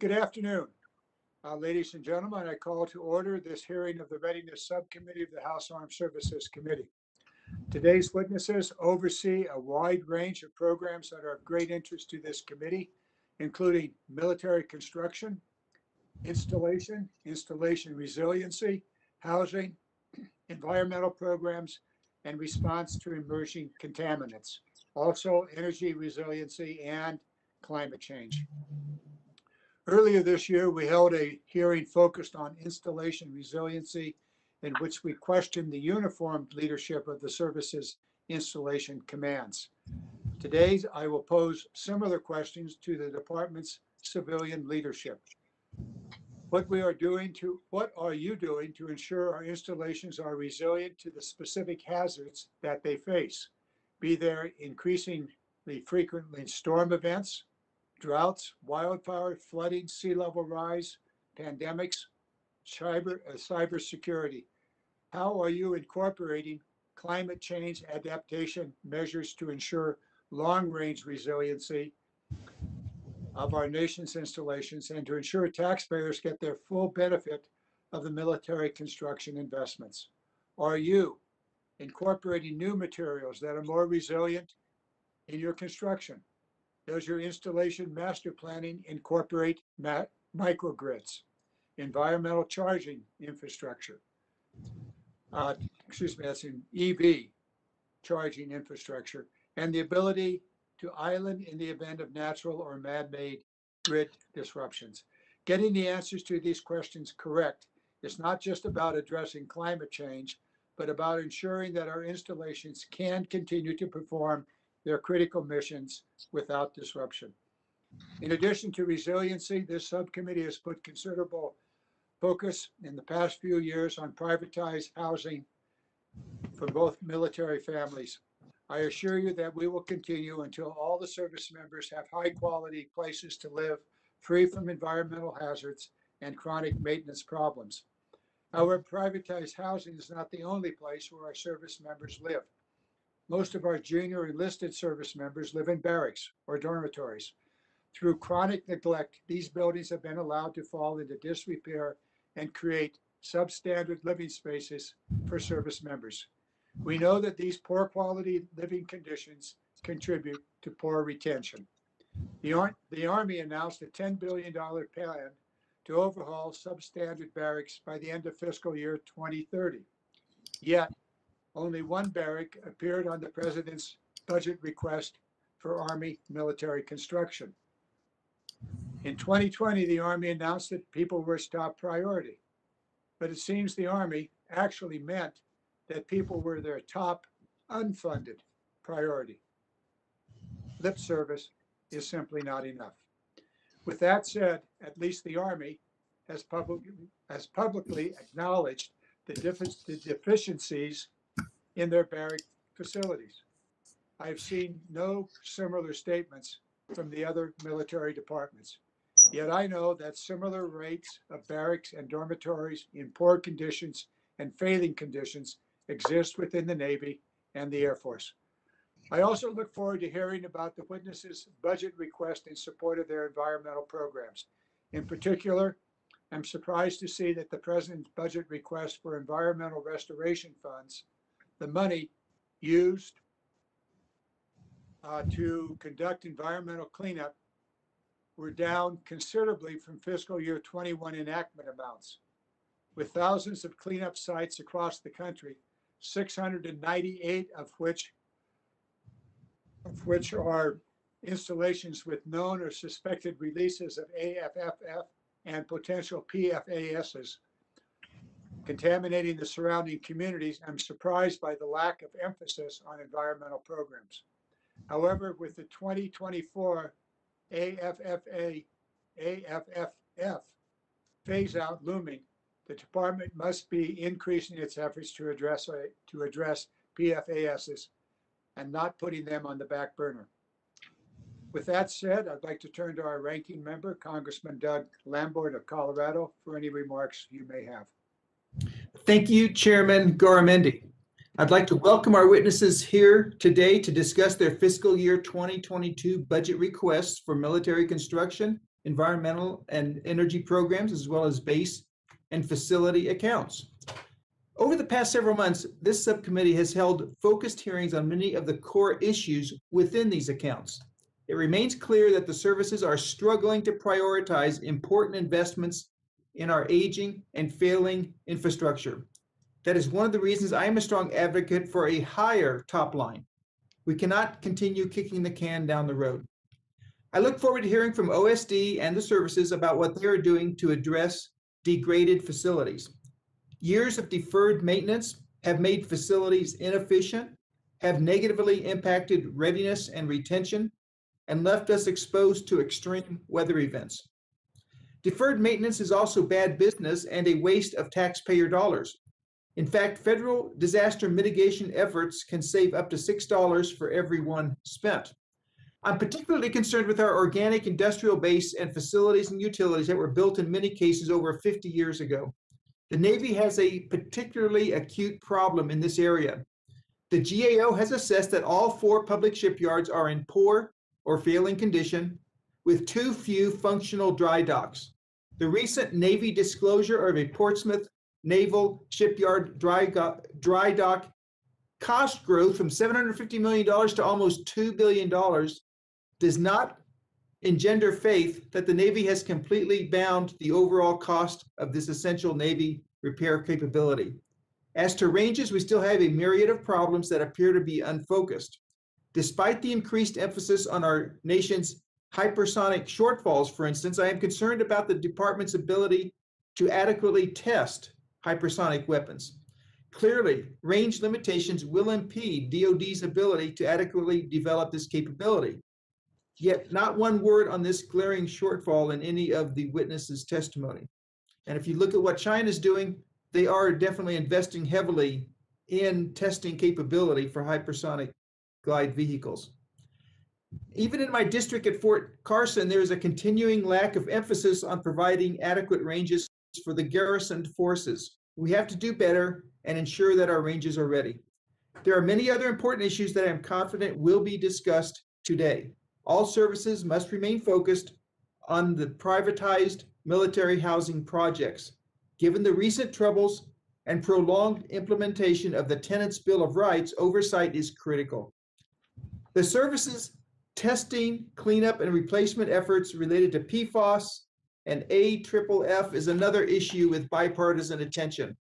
Good afternoon, ladies and gentlemen. I call to order this hearing of the Readiness Subcommittee of the House Armed Services Committee. Today's witnesses oversee a wide range of programs that are of great interest to this committee, including military construction, installation resiliency, housing, environmental programs, and response to emerging contaminants. Also, energy resiliency and climate change. Earlier this year, we held a hearing focused on installation resiliency, in which we questioned the uniformed leadership of the service's installation commands. Today, I will pose similar questions to the department's civilian leadership. What are you doing to ensure our installations are resilient to the specific hazards that they face, be there increasingly frequently storm events, droughts, wildfire, flooding, sea level rise, pandemics, cybersecurity? How are you incorporating climate change adaptation measures to ensure long-range resiliency of our nation's installations and to ensure taxpayers get their full benefit of the military construction investments? Are you incorporating new materials that are more resilient in your construction? Does your installation master planning incorporate microgrids, environmental charging infrastructure? That's an EV charging infrastructure, and the ability to island in the event of natural or man-made grid disruptions. Getting the answers to these questions correct is not just about addressing climate change, but about ensuring that our installations can continue to perform their critical missions without disruption. In addition to resiliency, this subcommittee has put considerable focus in the past few years on privatized housing for both military families. I assure you that we will continue until all the service members have high quality places to live, free from environmental hazards and chronic maintenance problems. However, privatized housing is not the only place where our service members live. Most of our junior enlisted service members live in barracks or dormitories. Through chronic neglect, these buildings have been allowed to fall into disrepair and create substandard living spaces for service members. We know that these poor quality living conditions contribute to poor retention. The Army announced a $10 billion plan to overhaul substandard barracks by the end of fiscal year 2030. Yet, only one barrack appeared on the President's budget request for Army military construction. In 2020, the Army announced that people were its top priority, but it seems the Army actually meant that people were their top unfunded priority. Lip service is simply not enough. With that said, at least the Army has publicly acknowledged the deficiencies in their barrack facilities. I have seen no similar statements from the other military departments. Yet I know that similar rates of barracks and dormitories in poor conditions and failing conditions exist within the Navy and the Air Force. I also look forward to hearing about the witnesses' budget request in support of their environmental programs. In particular, I'm surprised to see that the President's budget request for environmental restoration funds, the money used to conduct environmental cleanup, were down considerably from fiscal year 21 enactment amounts. With thousands of cleanup sites across the country, 698 of which are installations with known or suspected releases of AFFF and potential PFASs contaminating the surrounding communities, I'm surprised by the lack of emphasis on environmental programs. However, with the 2024 AFFF phase out looming, the department must be increasing its efforts to address PFASs and not putting them on the back burner. With that said, I'd like to turn to our ranking member, Congressman Doug Lamborn of Colorado, for any remarks you may have. Thank you, Chairman Garamendi. I'd like to welcome our witnesses here today to discuss their fiscal year 2022 budget requests for military construction environmental and energy programs, as well as base and facility accounts. Over the past several months, this subcommittee has held focused hearings on many of the core issues within these accounts. It remains clear that the services are struggling to prioritize important investments in our aging and failing infrastructure. That is one of the reasons I am a strong advocate for a higher top line. We cannot continue kicking the can down the road. I look forward to hearing from OSD and the services about what they are doing to address degraded facilities. Years of deferred maintenance have made facilities inefficient, have negatively impacted readiness and retention, and left us exposed to extreme weather events. Deferred maintenance is also bad business and a waste of taxpayer dollars. In fact, federal disaster mitigation efforts can save up to $6 for every one spent. I'm particularly concerned with our organic industrial base and facilities and utilities that were built in many cases over 50 years ago. The Navy has a particularly acute problem in this area. The GAO has assessed that all 4 public shipyards are in poor or failing condition, with too few functional dry docks. The recent Navy disclosure of a Portsmouth Naval Shipyard dry dock cost growth from $750 million to almost $2 billion does not engender faith that the Navy has completely bound the overall cost of this essential Navy repair capability. As to ranges, we still have a myriad of problems that appear to be unfocused. Despite the increased emphasis on our nation's hypersonic shortfalls, for instance, I am concerned about the department's ability to adequately test hypersonic weapons. Clearly, range limitations will impede DoD's ability to adequately develop this capability. Yet not one word on this glaring shortfall in any of the witnesses' testimony. And if you look at what China's doing, they are definitely investing heavily in testing capability for hypersonic glide vehicles. Even in my district at Fort Carson, there is a continuing lack of emphasis on providing adequate ranges for the garrisoned forces. We have to do better and ensure that our ranges are ready. There are many other important issues that I am confident will be discussed today. All services must remain focused on the privatized military housing projects. Given the recent troubles and prolonged implementation of the Tenants' Bill of Rights, oversight is critical. The services testing, cleanup, and replacement efforts related to PFAS and AFFF is another issue with bipartisan attention.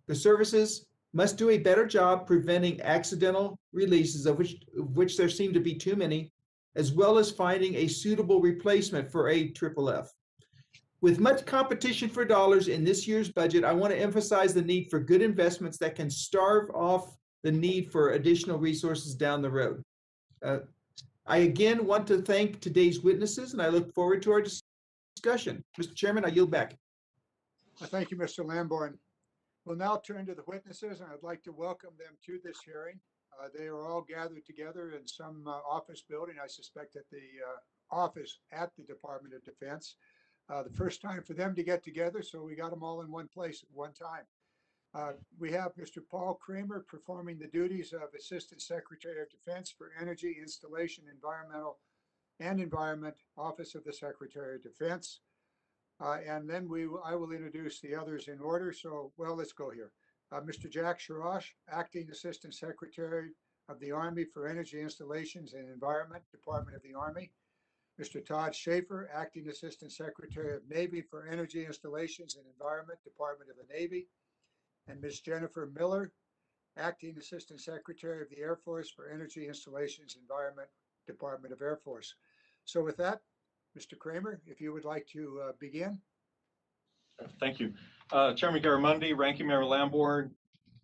The services must do a better job preventing accidental releases, of which there seem to be too many, as well as finding a suitable replacement for AFFF. With much competition for dollars in this year's budget, I want to emphasize the need for good investments that can starve off the need for additional resources down the road. I again want to thank today's witnesses, and I look forward to our discussion. Mr. Chairman, I yield back. Thank you, Mr. Lamborn. We'll now turn to the witnesses, and I'd like to welcome them to this hearing. They are all gathered together in some office building, I suspect at the office at the Department of Defense. The first time for them to get together, so we got them all in one place at one time. We have Mr. Paul Kramer performing the duties of Assistant Secretary of Defense for Energy, Installation, Environment, Office of the Secretary of Defense. And then I will introduce the others in order. So, well, let's go here. Mr. Jack Sharash, Acting Assistant Secretary of the Army for Energy Installations and Environment, Department of the Army. Mr. Todd Schaefer, Acting Assistant Secretary of Navy for Energy Installations and Environment, Department of the Navy. And Ms. Jennifer Miller, Acting Assistant Secretary of the Air Force for Energy Installations and Environment, Department of Air Force. So with that, Mr. Kramer, if you would like to begin. Thank you. Chairman Garamendi, Ranking Member Lamborn,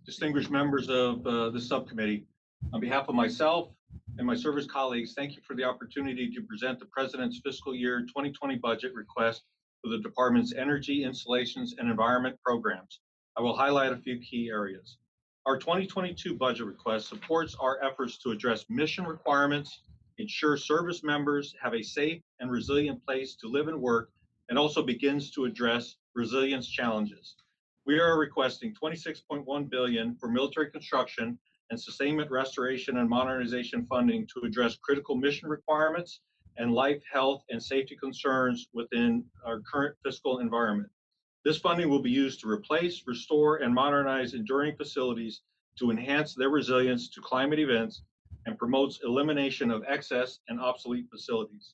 distinguished members of the subcommittee. On behalf of myself and my service colleagues, thank you for the opportunity to present the President's fiscal year 2020 budget request for the Department's energy, installations, and environment programs. I will highlight a few key areas. Our 2022 budget request supports our efforts to address mission requirements, ensure service members have a safe and resilient place to live and work, and also begins to address resilience challenges. We are requesting $26.1 billion for military construction and sustainment, restoration, and modernization funding to address critical mission requirements and life, health, and safety concerns within our current fiscal environment. This funding will be used to replace, restore, and modernize enduring facilities to enhance their resilience to climate events and promotes elimination of excess and obsolete facilities.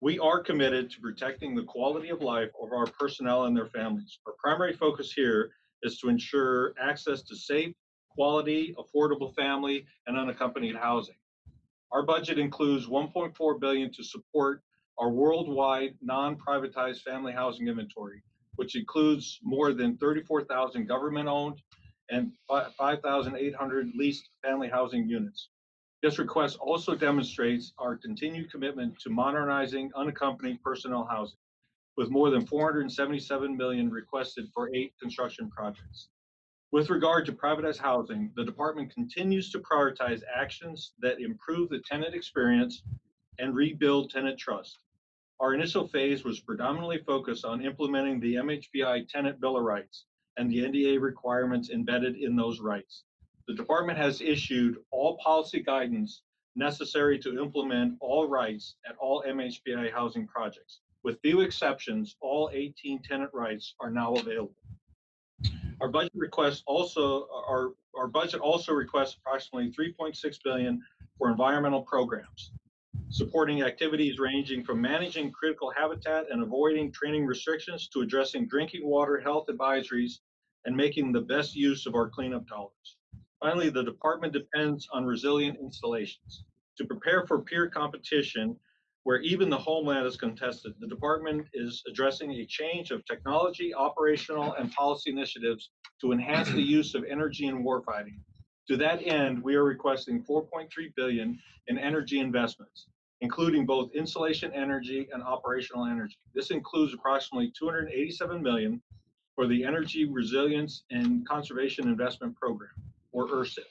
We are committed to protecting the quality of life of our personnel and their families. Our primary focus here is to ensure access to safe, quality, affordable family and unaccompanied housing. Our budget includes $1.4 billion to support our worldwide non-privatized family housing inventory, which includes more than 34,000 government-owned and 5,800 leased family housing units. This request also demonstrates our continued commitment to modernizing unaccompanied personnel housing, with more than $477 million requested for 8 construction projects. With regard to privatized housing, the department continues to prioritize actions that improve the tenant experience and rebuild tenant trust. Our initial phase was predominantly focused on implementing the MHBI Tenant Bill of Rights and the NDA requirements embedded in those rights. The department has issued all policy guidance necessary to implement all rights at all MHBI housing projects. With few exceptions, all 18 tenant rights are now available. Our budget also requests approximately $3.6 billion for environmental programs, supporting activities ranging from managing critical habitat and avoiding training restrictions to addressing drinking water health advisories and making the best use of our cleanup dollars. Finally, the department depends on resilient installations. To prepare for peer competition, where even the homeland is contested, the department is addressing a change of technology, operational, and policy initiatives to enhance the use of energy in warfighting. To that end, we are requesting $4.3 billion in energy investments, including both installation energy and operational energy. This includes approximately $287 million for the Energy Resilience and Conservation Investment Program, or ERSIP,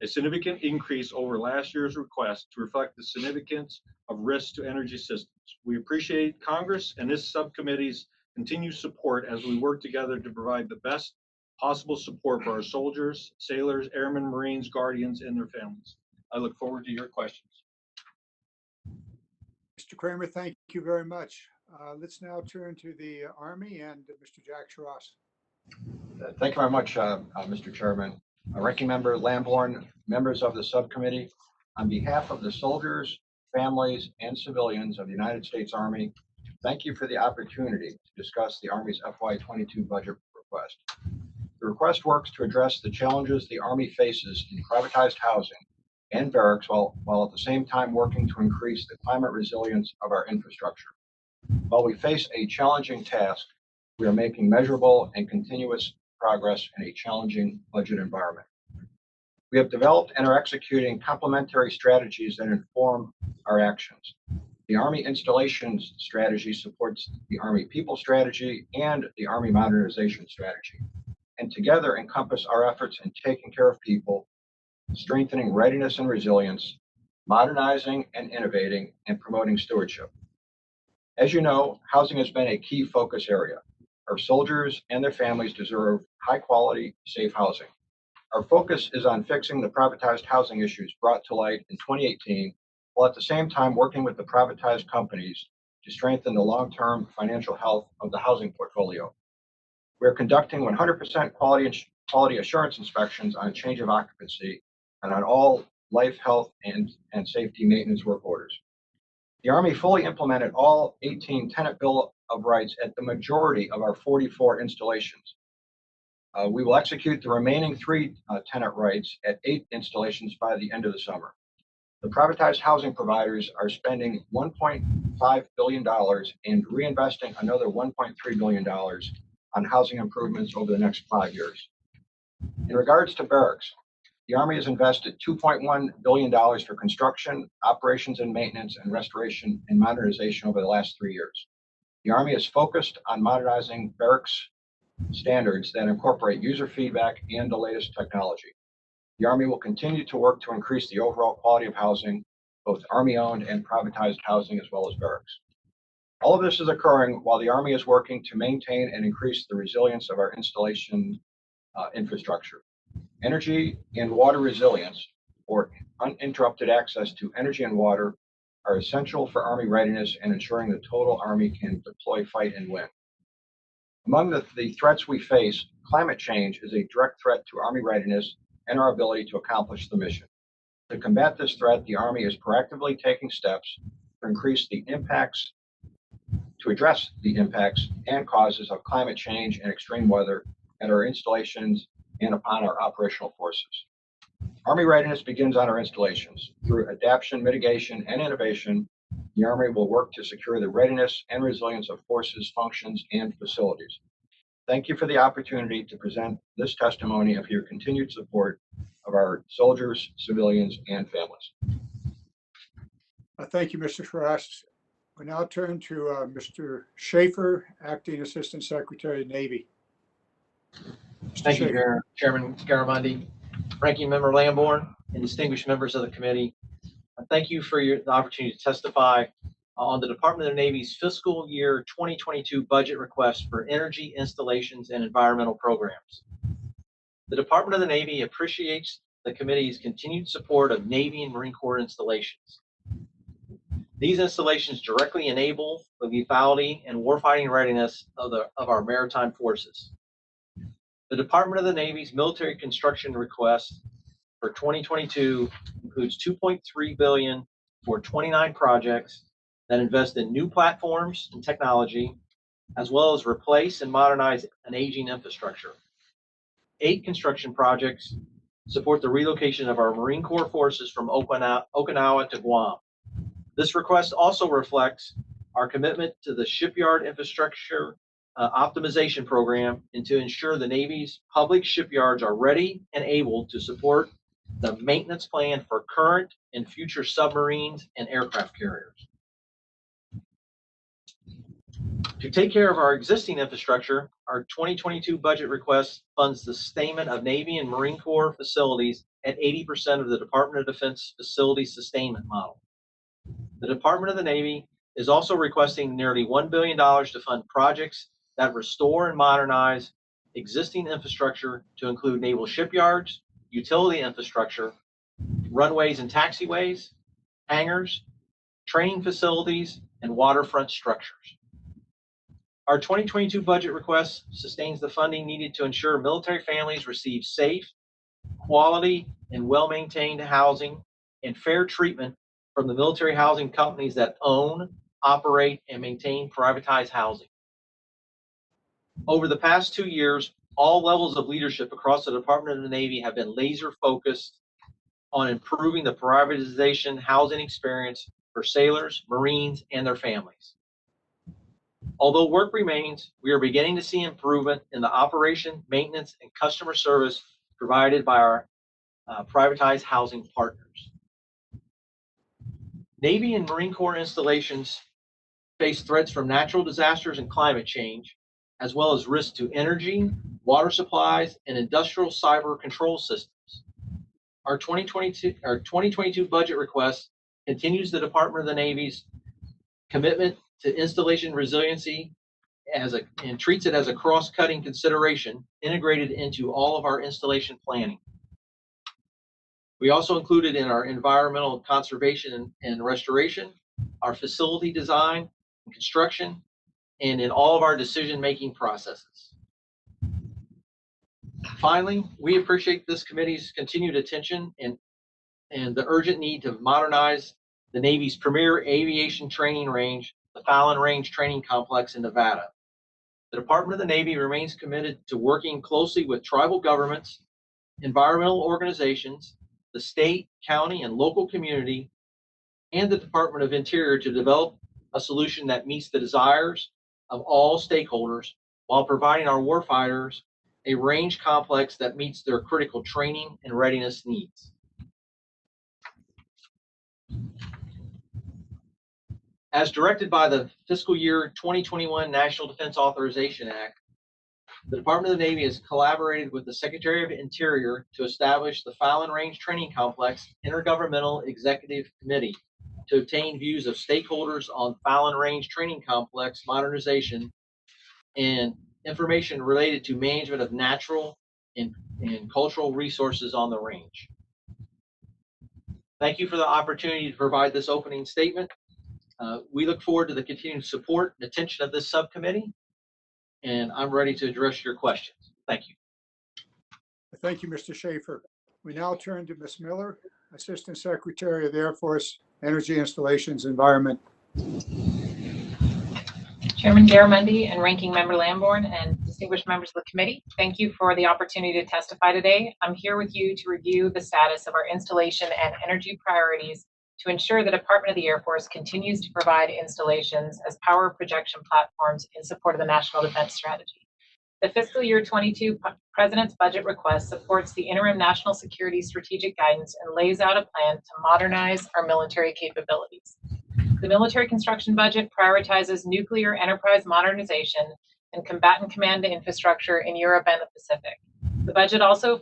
a significant increase over last year's request to reflect the significance of risks to energy systems. We appreciate Congress and this subcommittee's continued support as we work together to provide the best possible support for our soldiers, sailors, airmen, Marines, Guardians, and their families. I look forward to your questions. Mr. Kramer, thank you very much. Let's now turn to the Army and Mr. Jack Ross. Thank you very much, Mr. Chairman. Ranking Member Lamborn, members of the subcommittee, on behalf of the soldiers, families, and civilians of the United States Army, thank you for the opportunity to discuss the Army's FY22 budget request. The request works to address the challenges the Army faces in privatized housing and barracks while at the same time working to increase the climate resilience of our infrastructure. While we face a challenging task, we are making measurable and continuous progress in a challenging budget environment. We have developed and are executing complementary strategies that inform our actions. The Army Installations Strategy supports the Army People Strategy and the Army Modernization Strategy, and together encompass our efforts in taking care of people, strengthening readiness and resilience, modernizing and innovating, and promoting stewardship. As you know, housing has been a key focus area. Our soldiers and their families deserve high-quality, safe housing. Our focus is on fixing the privatized housing issues brought to light in 2018, while at the same time working with the privatized companies to strengthen the long-term financial health of the housing portfolio. We are conducting 100% quality assurance inspections on change of occupancy and on all life, health, and safety maintenance work orders. The Army fully implemented all 18 Tenant Bill of Rights at the majority of our 44 installations. We will execute the remaining 3 tenant rights at 8 installations by the end of the summer. The privatized housing providers are spending $1.5 billion and reinvesting another $1.3 billion on housing improvements over the next 5 years. In regards to barracks, the Army has invested $2.1 billion for construction, operations and maintenance, and restoration and modernization over the last 3 years. The Army is focused on modernizing barracks standards that incorporate user feedback and the latest technology. The Army will continue to work to increase the overall quality of housing, both Army-owned and privatized housing, as well as barracks. All of this is occurring while the Army is working to maintain and increase the resilience of our installation infrastructure. Energy and water resilience, or uninterrupted access to energy and water, are essential for Army readiness and ensuring the total Army can deploy, fight, and win. Among the threats we face, climate change is a direct threat to Army readiness and our ability to accomplish the mission. To combat this threat, the Army is proactively taking steps to address the impacts and causes of climate change and extreme weather at our installations and upon our operational forces. Army readiness begins on our installations. Through adaptation, mitigation, and innovation, the Army will work to secure the readiness and resilience of forces, functions, and facilities. Thank you for the opportunity to present this testimony of your continued support of our soldiers, civilians, and families. Thank you, Mr. Schross. We now turn to Mr. Schaefer, Acting Assistant Secretary of the Navy. Thank you, Chairman Garamendi, Ranking Member Lamborn, and distinguished members of the committee. Thank you for the opportunity to testify on the Department of the Navy's fiscal year 2022 budget request for energy installations and environmental programs. The Department of the Navy appreciates the committee's continued support of Navy and Marine Corps installations. These installations directly enable the lethality and warfighting readiness of our maritime forces. The Department of the Navy's military construction request for 2022 includes $2.3 billion for 29 projects that invest in new platforms and technology, as well as replace and modernize an aging infrastructure. 8 construction projects support the relocation of our Marine Corps forces from Okinawa to Guam. This request also reflects our commitment to the shipyard infrastructure optimization program and to ensure the Navy's public shipyards are ready and able to support the maintenance plan for current and future submarines and aircraft carriers. To take care of our existing infrastructure, our 2022 budget request funds the sustainment of Navy and Marine Corps facilities at 80% of the Department of Defense facility sustainment model. The Department of the Navy is also requesting nearly $1 billion to fund projects that restore and modernize existing infrastructure to include naval shipyards, utility infrastructure, runways and taxiways, hangars, training facilities, and waterfront structures. Our 2022 budget request sustains the funding needed to ensure military families receive safe, quality, and well-maintained housing and fair treatment from the military housing companies that own, operate, and maintain privatized housing. Over the past 2 years, all levels of leadership across the Department of the Navy have been laser focused on improving the privatization housing experience for sailors, Marines, and their families. Although work remains, we are beginning to see improvement in the operation, maintenance, and customer service provided by our privatized housing partners. Navy and Marine Corps installations face threats from natural disasters and climate change, as well as risks to energy, water supplies, and industrial cyber control systems. Our 2022 budget request continues the Department of the Navy's commitment to installation resiliency and treats it as a cross-cutting consideration integrated into all of our installation planning. We also included in our environmental conservation and restoration, our facility design and construction, and in all of our decision-making processes. Finally, we appreciate this committee's continued attention and the urgent need to modernize the Navy's premier aviation training range, the Fallon Range Training Complex in Nevada. The Department of the Navy remains committed to working closely with tribal governments, environmental organizations, the state, county, and local community, and the Department of Interior to develop a solution that meets the desires of all stakeholders while providing our warfighters a range complex that meets their critical training and readiness needs. As directed by the fiscal year 2021 National Defense Authorization Act, the Department of the Navy has collaborated with the Secretary of Interior to establish the Fallon Range Training Complex Intergovernmental Executive Committee to obtain views of stakeholders on Fallon Range Training Complex modernization and information related to management of natural and cultural resources on the range. Thank you for the opportunity to provide this opening statement. We look forward to the continued support and attention of this subcommittee, and I'm ready to address your questions. Thank you. Thank you, Mr. Schaefer. We now turn to Ms. Miller, Assistant Secretary of the Air Force, Energy Installations, Environment. Chairman Garamendi and Ranking Member Lambourne and distinguished members of the committee, thank you for the opportunity to testify today. I'm here with you to review the status of our installation and energy priorities to ensure the Department of the Air Force continues to provide installations as power projection platforms in support of the National Defense Strategy. The fiscal year 22 President's budget request supports the interim national security strategic guidance and lays out a plan to modernize our military capabilities. The military construction budget prioritizes nuclear enterprise modernization and combatant command infrastructure in Europe and the Pacific. The budget also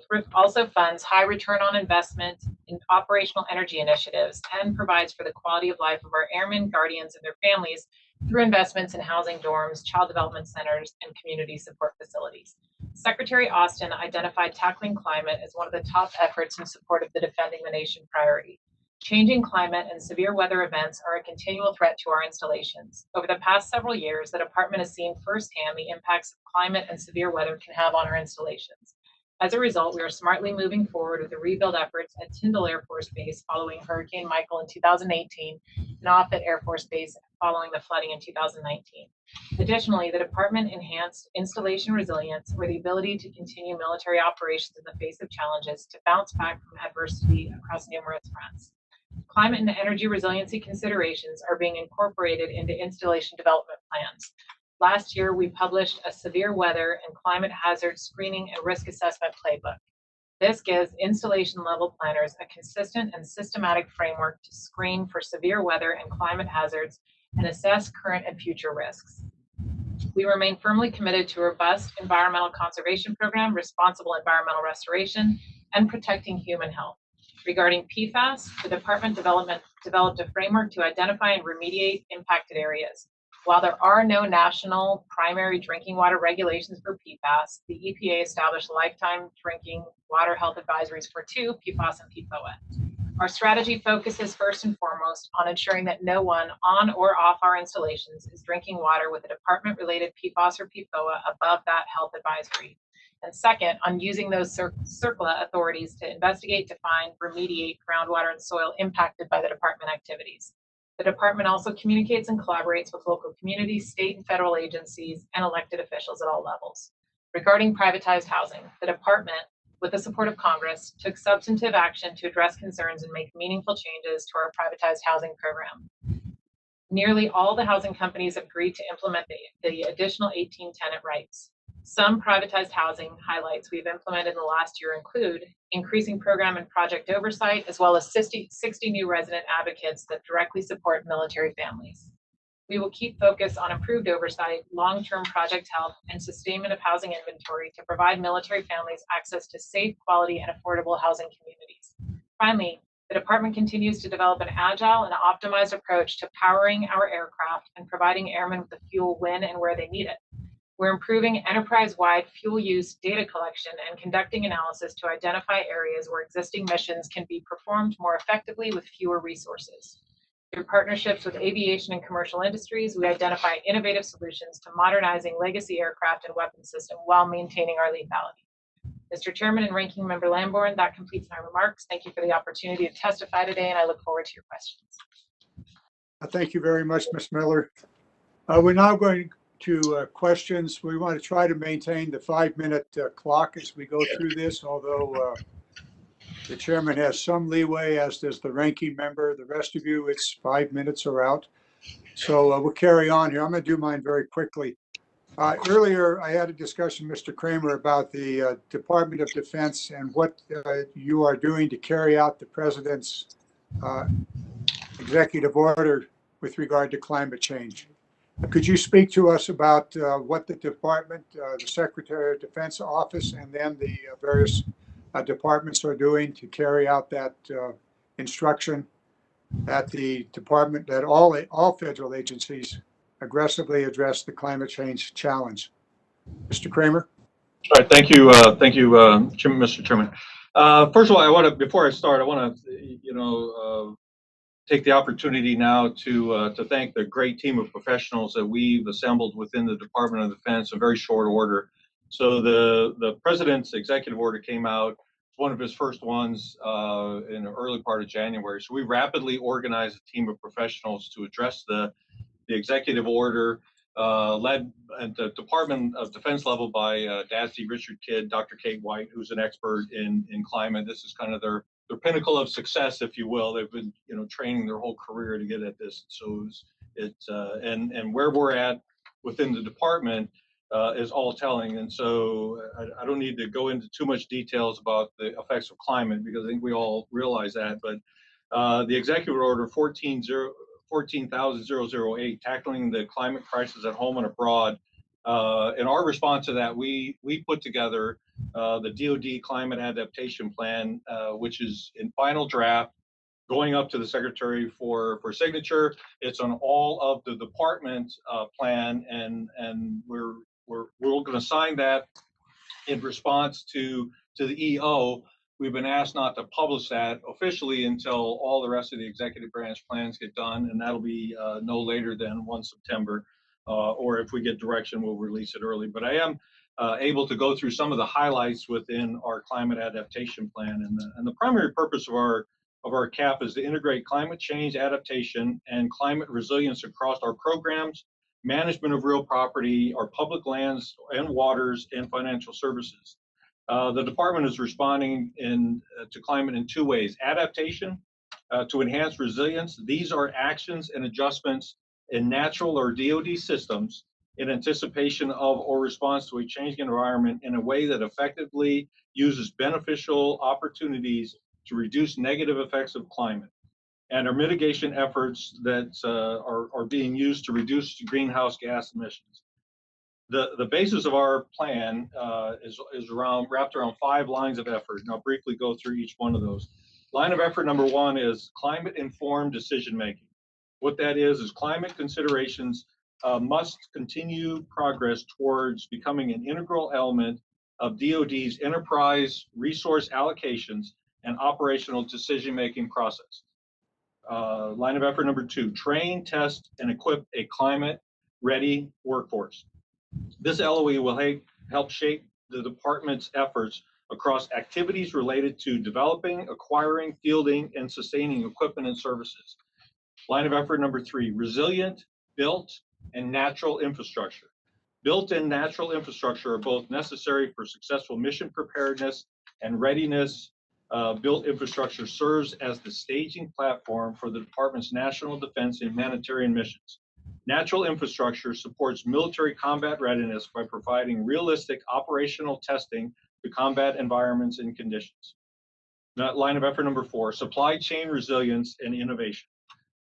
funds high return on investment in operational energy initiatives and provides for the quality of life of our airmen, guardians, and their families through investments in housing dorms, child development centers, and community support facilities. Secretary Austin identified tackling climate as one of the top efforts in support of the Defending the Nation priority. Changing climate and severe weather events are a continual threat to our installations. Over the past several years, the department has seen firsthand the impacts climate and severe weather can have on our installations. As a result, we are smartly moving forward with the rebuild efforts at Tyndall Air Force Base following Hurricane Michael in 2018 and Offutt Air Force Base following the flooding in 2019. Additionally, the department enhanced installation resilience, or the ability to continue military operations in the face of challenges to bounce back from adversity across numerous fronts. Climate and energy resiliency considerations are being incorporated into installation development plans. Last year, we published a severe weather and climate hazard screening and risk assessment playbook. This gives installation level planners a consistent and systematic framework to screen for severe weather and climate hazards and assess current and future risks. We remain firmly committed to a robust environmental conservation program, responsible environmental restoration, and protecting human health. Regarding PFAS, the department developed a framework to identify and remediate impacted areas. While there are no national primary drinking water regulations for PFAS, the EPA established lifetime drinking water health advisories for two, PFAS and PFOA. Our strategy focuses first and foremost on ensuring that no one on or off our installations is drinking water with a department-related PFAS or PFOA above that health advisory. And second, on using those CERCLA authorities to investigate, define, remediate groundwater and soil impacted by the department activities. The department also communicates and collaborates with local communities, state and federal agencies, and elected officials at all levels. Regarding privatized housing, the department, with the support of Congress, took substantive action to address concerns and make meaningful changes to our privatized housing program. Nearly all the housing companies agreed to implement the additional 18 tenant rights. Some privatized housing highlights we've implemented in the last year include increasing program and project oversight, as well as 60 new resident advocates that directly support military families. We will keep focus on improved oversight, long-term project health, and sustainment of housing inventory to provide military families access to safe, quality, and affordable housing communities. Finally, the department continues to develop an agile and optimized approach to powering our aircraft and providing airmen with the fuel when and where they need it. We're improving enterprise-wide fuel use data collection and conducting analysis to identify areas where existing missions can be performed more effectively with fewer resources. Through partnerships with aviation and commercial industries, we identify innovative solutions to modernizing legacy aircraft and weapon systems while maintaining our lethality. Mr. Chairman and Ranking Member Lambourne, that completes my remarks. Thank you for the opportunity to testify today, and I look forward to your questions. Thank you very much, Ms. Miller. We're now going to questions. We want to try to maintain the 5-minute clock as we go through this, although the chairman has some leeway, as does the ranking member. The rest of you, it's 5 minutes or out. So we'll carry on here. I'm going to do mine very quickly. Earlier, I had a discussion, Mr. Kramer, about the Department of Defense and what you are doing to carry out the president's executive order with regard to climate change. Could you speak to us about what the department, the Secretary of Defense office, and then the various departments are doing to carry out that instruction at the department, that all federal agencies aggressively address the climate change challenge? Mr. Kramer? All right, thank you, Mr. Chairman. First of all, before I start, I want to, take the opportunity now to thank the great team of professionals that we've assembled within the Department of Defense in very short order. So the president's executive order came out, one of his first ones in the early part of January. So we rapidly organized a team of professionals to address the executive order, led at the Department of Defense level by DASD Richard Kidd, Dr. Kate White, who's an expert in climate. This is kind of their pinnacle of success, if you will. They've been training their whole career to get at this. So and where we're at within the department is all telling. And so I don't need to go into too much details about the effects of climate because I think we all realize that. But the executive order 14,008, tackling the climate crisis at home and abroad. In our response to that, we put together the DoD Climate Adaptation Plan, which is in final draft, going up to the Secretary for signature. It's on all of the department plan, and we're going to sign that in response to the EO. We've been asked not to publish that officially until all the rest of the executive branch plans get done, and that'll be no later than 1 September. Or if we get direction, we'll release it early. But I am able to go through some of the highlights within our climate adaptation plan, and the primary purpose of our CAP is to integrate climate change adaptation and climate resilience across our programs, management of real property, our public lands and waters, and financial services. The department is responding to climate in two ways: adaptation to enhance resilience. These are actions and adjustments in natural or DoD systems in anticipation of or response to a changing environment in a way that effectively uses beneficial opportunities to reduce negative effects of climate, and our mitigation efforts that are being used to reduce greenhouse gas emissions. The basis of our plan is wrapped around 5 lines of effort, and I'll briefly go through each one of those. Line of effort number 1 is climate-informed decision-making. What that is climate considerations must continue progress towards becoming an integral element of DoD's enterprise resource allocations and operational decision-making process. Line of effort number 2, train, test, and equip a climate-ready workforce. This LOE will help shape the department's efforts across activities related to developing, acquiring, fielding, and sustaining equipment and services. Line of effort number 3, resilient, built, and natural infrastructure. Built and natural infrastructure are both necessary for successful mission preparedness and readiness. Built infrastructure serves as the staging platform for the department's national defense and humanitarian missions. Natural infrastructure supports military combat readiness by providing realistic operational testing to combat environments and conditions. Line of effort number 4, supply chain resilience and innovation.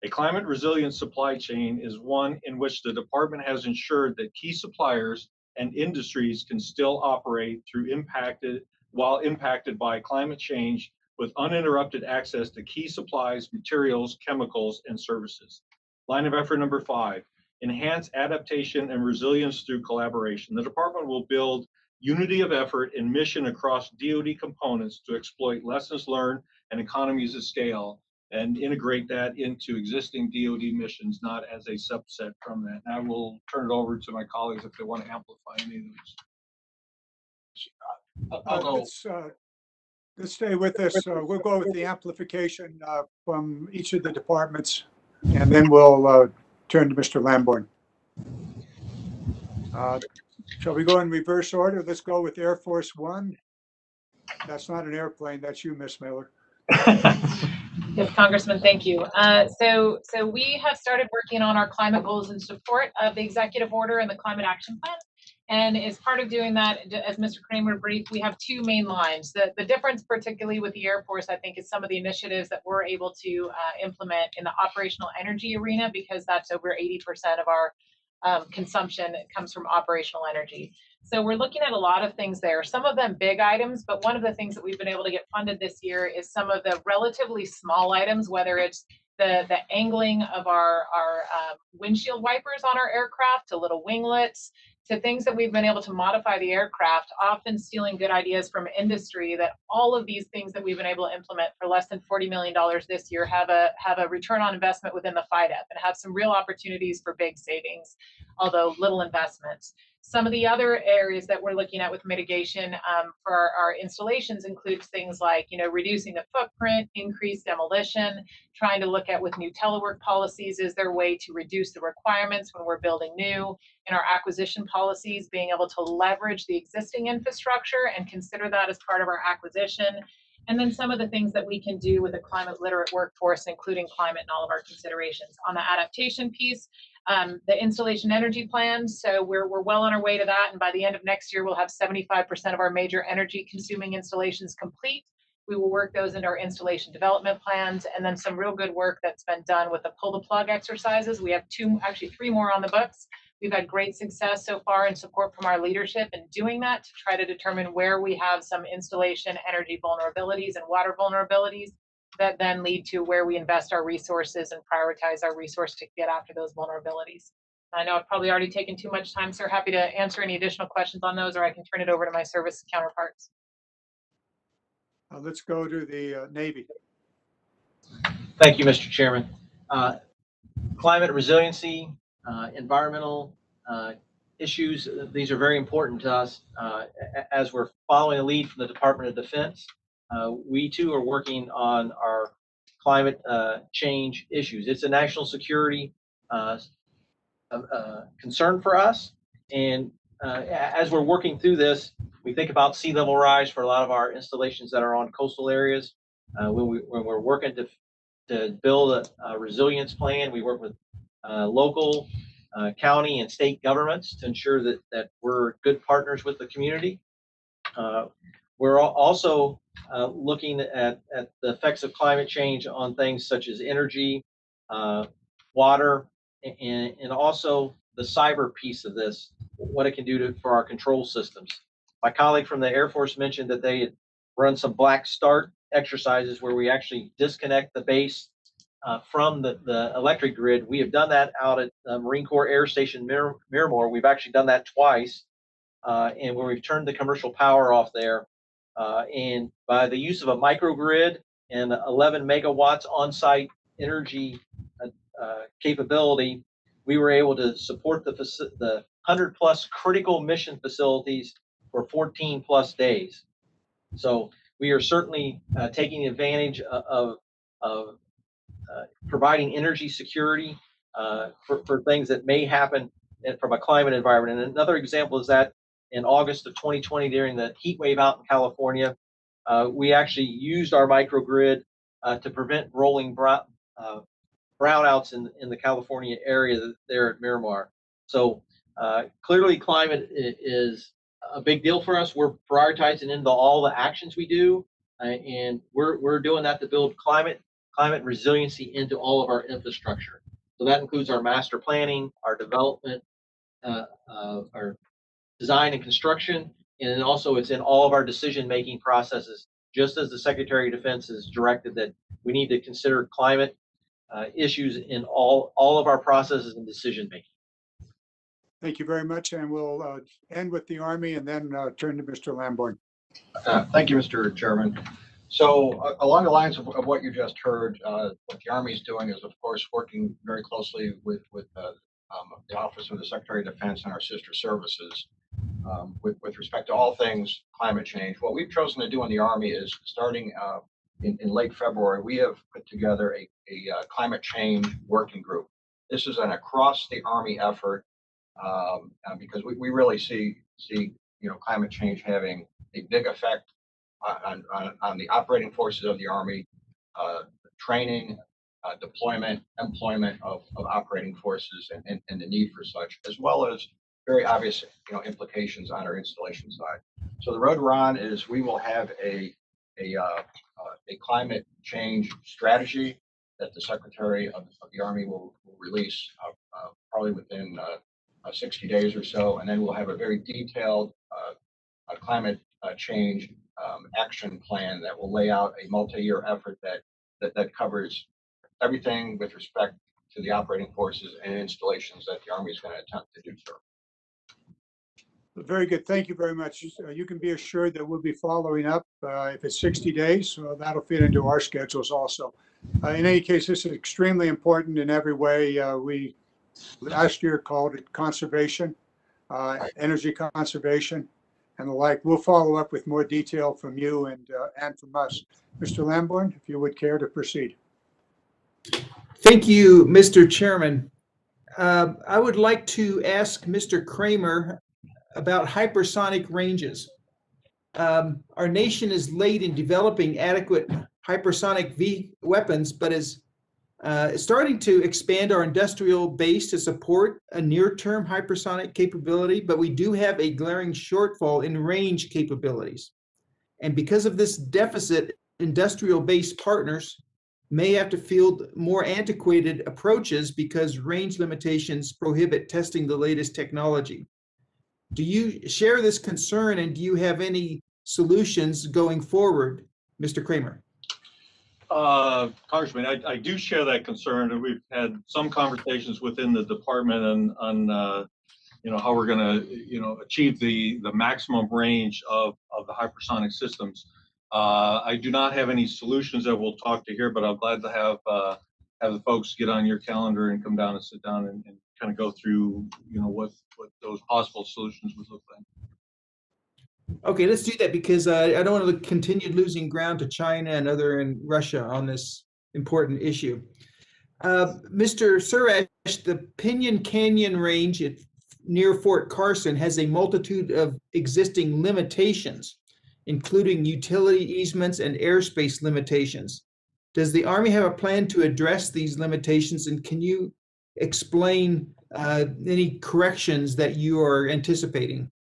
A climate resilient supply chain is one in which the department has ensured that key suppliers and industries can still operate while impacted by climate change with uninterrupted access to key supplies, materials, chemicals, and services. Line of effort number 5, enhance adaptation and resilience through collaboration. The department will build unity of effort and mission across DoD components to exploit lessons learned and economies of scale and integrate that into existing DoD missions, not as a subset from that. And I will turn it over to my colleagues if they want to amplify any of those. Let's stay with this. We'll go with the amplification from each of the departments, and then we'll turn to Mr. Lamborn. Shall we go in reverse order? Let's go with Air Force One. That's not an airplane. That's you, Miss Miller. Yes, Congressman, thank you. So we have started working on our climate goals in support of the executive order and the climate action plan. And as part of doing that, as Mr. Kramer briefed, we have 2 main lines. The difference, particularly with the Air Force, I think, is some of the initiatives that we're able to implement in the operational energy arena, because that's over 80% of our consumption comes from operational energy. So we're looking at a lot of things there, some of them big items, but one of the things that we've been able to get funded this year is some of the relatively small items, whether it's the angling of our windshield wipers on our aircraft to little winglets, to things that we've been able to modify the aircraft, often stealing good ideas from industry, that all of these things that we've been able to implement for less than $40 million this year have a return on investment within the FIDEP and have some real opportunities for big savings, although little investments. Some of the other areas that we're looking at with mitigation for our installations includes things like, reducing the footprint, increased demolition, trying to look at with new telework policies, is there a way to reduce the requirements when we're building new? In our acquisition policies, being able to leverage the existing infrastructure and consider that as part of our acquisition. And then some of the things that we can do with a climate literate workforce, including climate in all of our considerations. On the adaptation piece, the installation energy plan. So we're well on our way to that. And by the end of next year, we'll have 75% of our major energy consuming installations complete. We will work those into our installation development plans, and then some real good work that's been done with the pull the plug exercises. We have three more on the books. We've had great success so far and support from our leadership in doing that to try to determine where we have some installation energy vulnerabilities and water vulnerabilities that then lead to where we invest our resources and prioritize our resource to get after those vulnerabilities. I know I've probably already taken too much time, sir. Happy to answer any additional questions on those, or I can turn it over to my service counterparts. Let's go to the Navy. Thank you, Mr. Chairman. Climate resiliency, environmental issues, these are very important to us. As we're following a lead from the Department of Defense, we too are working on our climate change issues. It's a national security concern for us. And as we're working through this, we think about sea level rise for a lot of our installations that are on coastal areas. When we're working to build a resilience plan, we work with local, county, and state governments to ensure that we're good partners with the community. We're also looking at the effects of climate change on things such as energy, water, and also the cyber piece of this, what it can do for our control systems. My colleague from the Air Force mentioned that they had run some black start exercises where we actually disconnect the base from the electric grid. We have done that out at Marine Corps Air Station Miramar. We've actually done that twice, and where we've turned the commercial power off there. And by the use of a microgrid and 11 megawatts on-site energy capability, we were able to support the 100 plus critical mission facilities for 14 plus days. So we are certainly taking advantage of providing energy security for things that may happen from a climate environment. And another example is that in August of 2020, during the heat wave out in California, we actually used our microgrid to prevent rolling brownouts in the California area there at Miramar. So clearly climate is a big deal for us. We're prioritizing into all the actions we do, and we're doing that to build climate resiliency into all of our infrastructure. So that includes our master planning, our development, our design and construction, and then also it's in all of our decision-making processes, just as the Secretary of Defense has directed that we need to consider climate issues in all of our processes and decision-making. Thank you very much, and we'll end with the Army and then turn to Mr. Lamborn. Thank you, Mr. Chairman. So along the lines of what you just heard, what the Army is doing is, of course, working very closely with the Office of the Secretary of Defense and our sister services with respect to all things climate change. What we've chosen to do in the Army is, starting in late February, we have put together a climate change working group. This is an across the Army effort because we really see climate change having a big effect on the operating forces of the Army, training, deployment, employment of operating forces, and the need for such, as well as very obvious implications on our installation side. So the road we're on is we will have a climate change strategy that the Secretary of the Army will release probably within 60 days or so, and then we'll have a very detailed climate change action plan that will lay out a multi-year effort that covers everything with respect to the operating forces and installations that the Army is going to attempt to do so. Very good. Thank you very much. You can be assured that we'll be following up. If it's 60 days, that'll fit into our schedules also. In any case, this is extremely important in every way. We last year called it conservation, energy conservation, and the like. We'll follow up with more detail from you and from us. Mr. Lamborn, if you would care to proceed. Thank you, Mr. Chairman. I would like to ask Mr. Kramer about hypersonic ranges. Our nation is late in developing adequate hypersonic weapons, but is starting to expand our industrial base to support a near-term hypersonic capability, but we do have a glaring shortfall in range capabilities. And because of this deficit, industrial-based partners may have to field more antiquated approaches because range limitations prohibit testing the latest technology. Do you share this concern, and do you have any solutions going forward, Mr. Kramer? Congressman, I do share that concern, and we've had some conversations within the department on how we're going to achieve the maximum range of the hypersonic systems. I do not have any solutions that we'll talk to here, but I'm glad to have the folks get on your calendar and come down and sit down and kind of go through what those possible solutions would look like. Okay, let's do that, because I don't want to continue losing ground to China and in Russia on this important issue. Mr. Suresh, the Pinyon Canyon Range near Fort Carson has a multitude of existing limitations, including utility easements and airspace limitations. Does the Army have a plan to address these limitations, and can you explain any corrections that you are anticipating?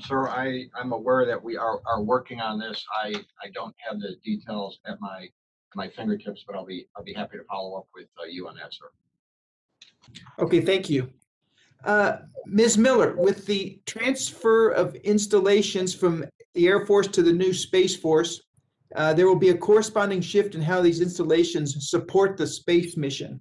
Sir, I'm aware that we are working on this. I don't have the details at my fingertips, but I'll be happy to follow up with you on that, sir. Okay, thank you. Ms. Miller, with the transfer of installations from the Air Force to the new Space Force, there will be a corresponding shift in how these installations support the space mission.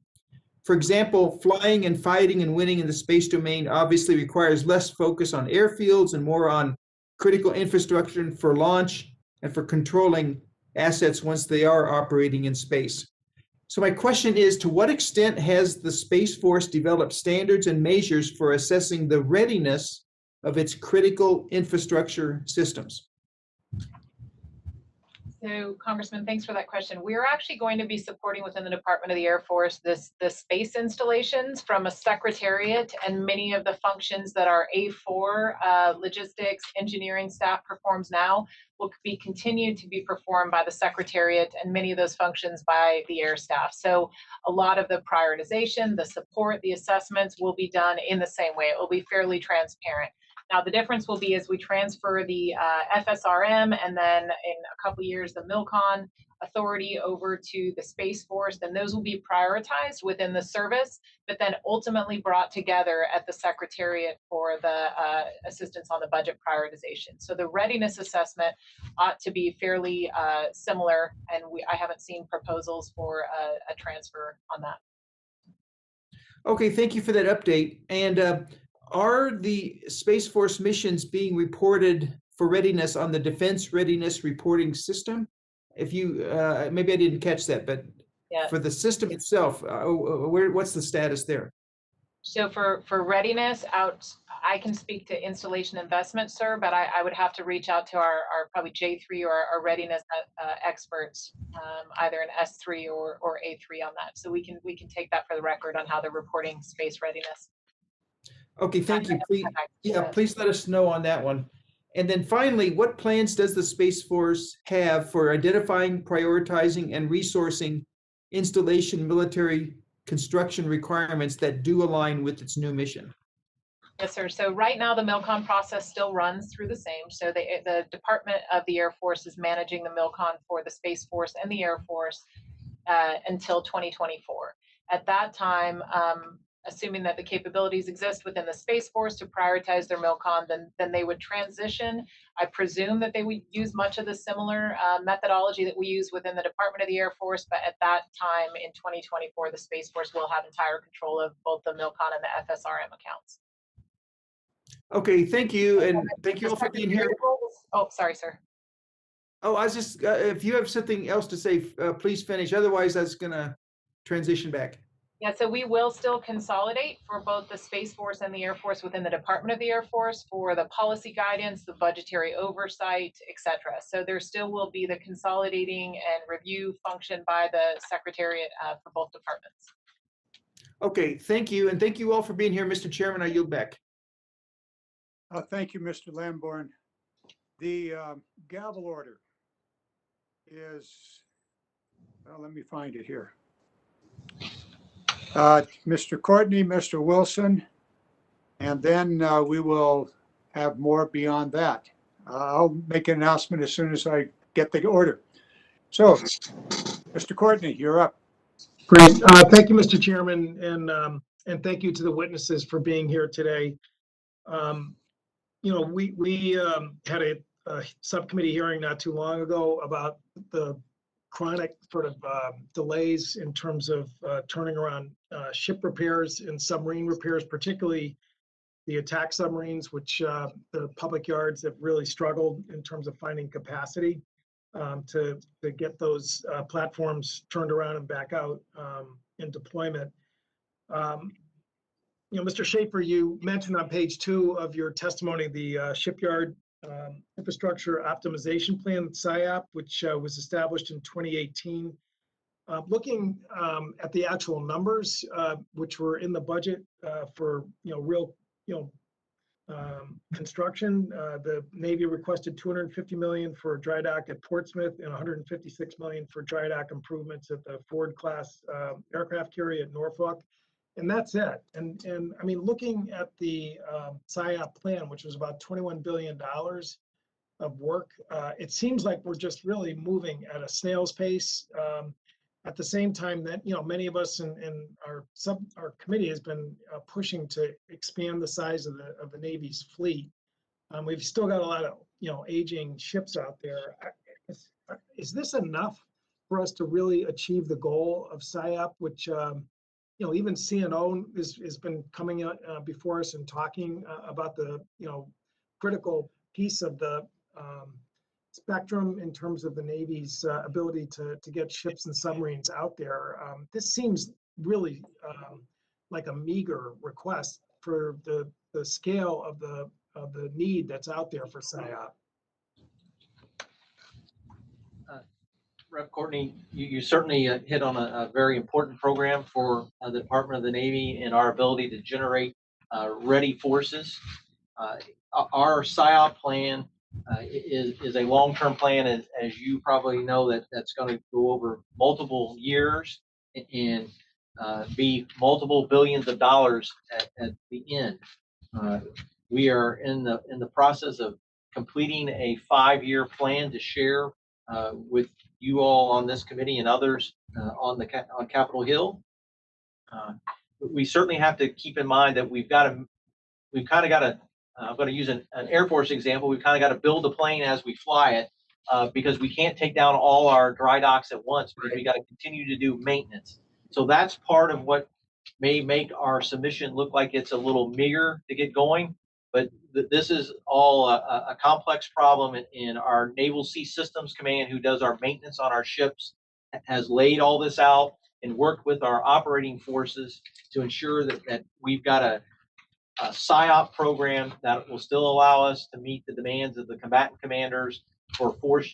For example, flying and fighting and winning in the space domain obviously requires less focus on airfields and more on critical infrastructure for launch and for controlling assets once they are operating in space. So my question is, to what extent has the Space Force developed standards and measures for assessing the readiness of its critical infrastructure systems? So, Congressman, thanks for that question. We're actually going to be supporting within the Department of the Air Force the space installations from a secretariat, and many of the functions that our A4 logistics engineering staff performs now will be continued to be performed by the secretariat, and many of those functions by the air staff. So a lot of the prioritization, the support, the assessments will be done in the same way. It will be fairly transparent. Now, the difference will be as we transfer the FSRM and then in a couple of years, the MILCON authority over to the Space Force, then those will be prioritized within the service, but then ultimately brought together at the Secretariat for the assistance on the budget prioritization. So the readiness assessment ought to be fairly similar, and I haven't seen proposals for a transfer on that. Okay, thank you for that update. And are the Space Force missions being reported for readiness on the Defense Readiness Reporting System? If you, maybe I didn't catch that, but yeah, for the system itself, what's the status there? So for readiness, I can speak to installation investment, sir, but I would have to reach out to our probably J3 or our readiness experts, either an S3 or A3 on that. So we can take that for the record on how they're reporting space readiness. Okay, thank you. Please, yeah, please let us know on that one. And then finally, what plans does the Space Force have for identifying, prioritizing, and resourcing installation military construction requirements that do align with its new mission? Yes, sir. So right now, the MILCON process still runs through the same. So the Department of the Air Force is managing the MILCON for the Space Force and the Air Force until 2024. At that time, assuming that the capabilities exist within the Space Force to prioritize their MILCON, then they would transition. I presume that they would use much of the similar methodology that we use within the Department of the Air Force, but at that time in 2024, the Space Force will have entire control of both the MILCON and the FSRM accounts. Okay, thank you, and thank you all for being here. Oh, sorry, sir. Oh, I was just, if you have something else to say, please finish. Otherwise, I was gonna transition back. Yeah, so we will still consolidate for both the Space Force and the Air Force within the Department of the Air Force for the policy guidance, the budgetary oversight, et cetera. So there still will be the consolidating and review function by the Secretariat for both departments. Okay, thank you, and thank you all for being here. Mr. Chairman, I yield back. Thank you, Mr. Lamborn. The gavel order is, well, let me find it here. Mr. Courtney, Mr. Wilson, and then we will have more beyond that. I'll make an announcement as soon as I get the order. So, Mr. Courtney, you're up. Great. Thank you, Mr. Chairman, and thank you to the witnesses for being here today. We had a subcommittee hearing not too long ago about the chronic sort of delays in terms of turning around ship repairs and submarine repairs, particularly the attack submarines, which the public yards have really struggled in terms of finding capacity to get those platforms turned around and back out in deployment. Mr. Schaefer, you mentioned on page 2 of your testimony the shipyard infrastructure optimization plan, SIOP, which was established in 2018. Looking at the actual numbers, which were in the budget for real construction, the Navy requested $250 million for dry dock at Portsmouth and $156 million for dry dock improvements at the Ford class aircraft carrier at Norfolk. And that's it. And I mean, looking at the SIOP plan, which was about $21 billion of work, it seems like we're just really moving at a snail's pace. At the same time that, many of us in our committee has been pushing to expand the size of the Navy's fleet. We've still got a lot of, aging ships out there. Is this enough for us to really achieve the goal of SIOP, which, even CNO has been coming out before us and talking about the, critical piece of the spectrum in terms of the Navy's ability to get ships and submarines out there. This seems really like a meager request for the scale of the need that's out there for SIOP. Rev. Courtney, you certainly hit on a very important program for the Department of the Navy and our ability to generate ready forces. Our SIOP plan is a long-term plan, as you probably know, that's going to go over multiple years and be multiple billions of dollars at the end. We are in the process of completing a 5-year plan to share with you all on this committee and others on Capitol Hill. We certainly have to keep in mind that we've kind of got to, I'm going to use an Air Force example. We've kind of got to build a plane as we fly it because we can't take down all our dry docks at once because we got to continue to do maintenance. So that's part of what may make our submission look like it's a little meager to get going. But this is all a complex problem in our Naval Sea Systems Command, who does our maintenance on our ships, has laid all this out and worked with our operating forces to ensure that we've got a SIOP program that will still allow us to meet the demands of the combatant commanders for force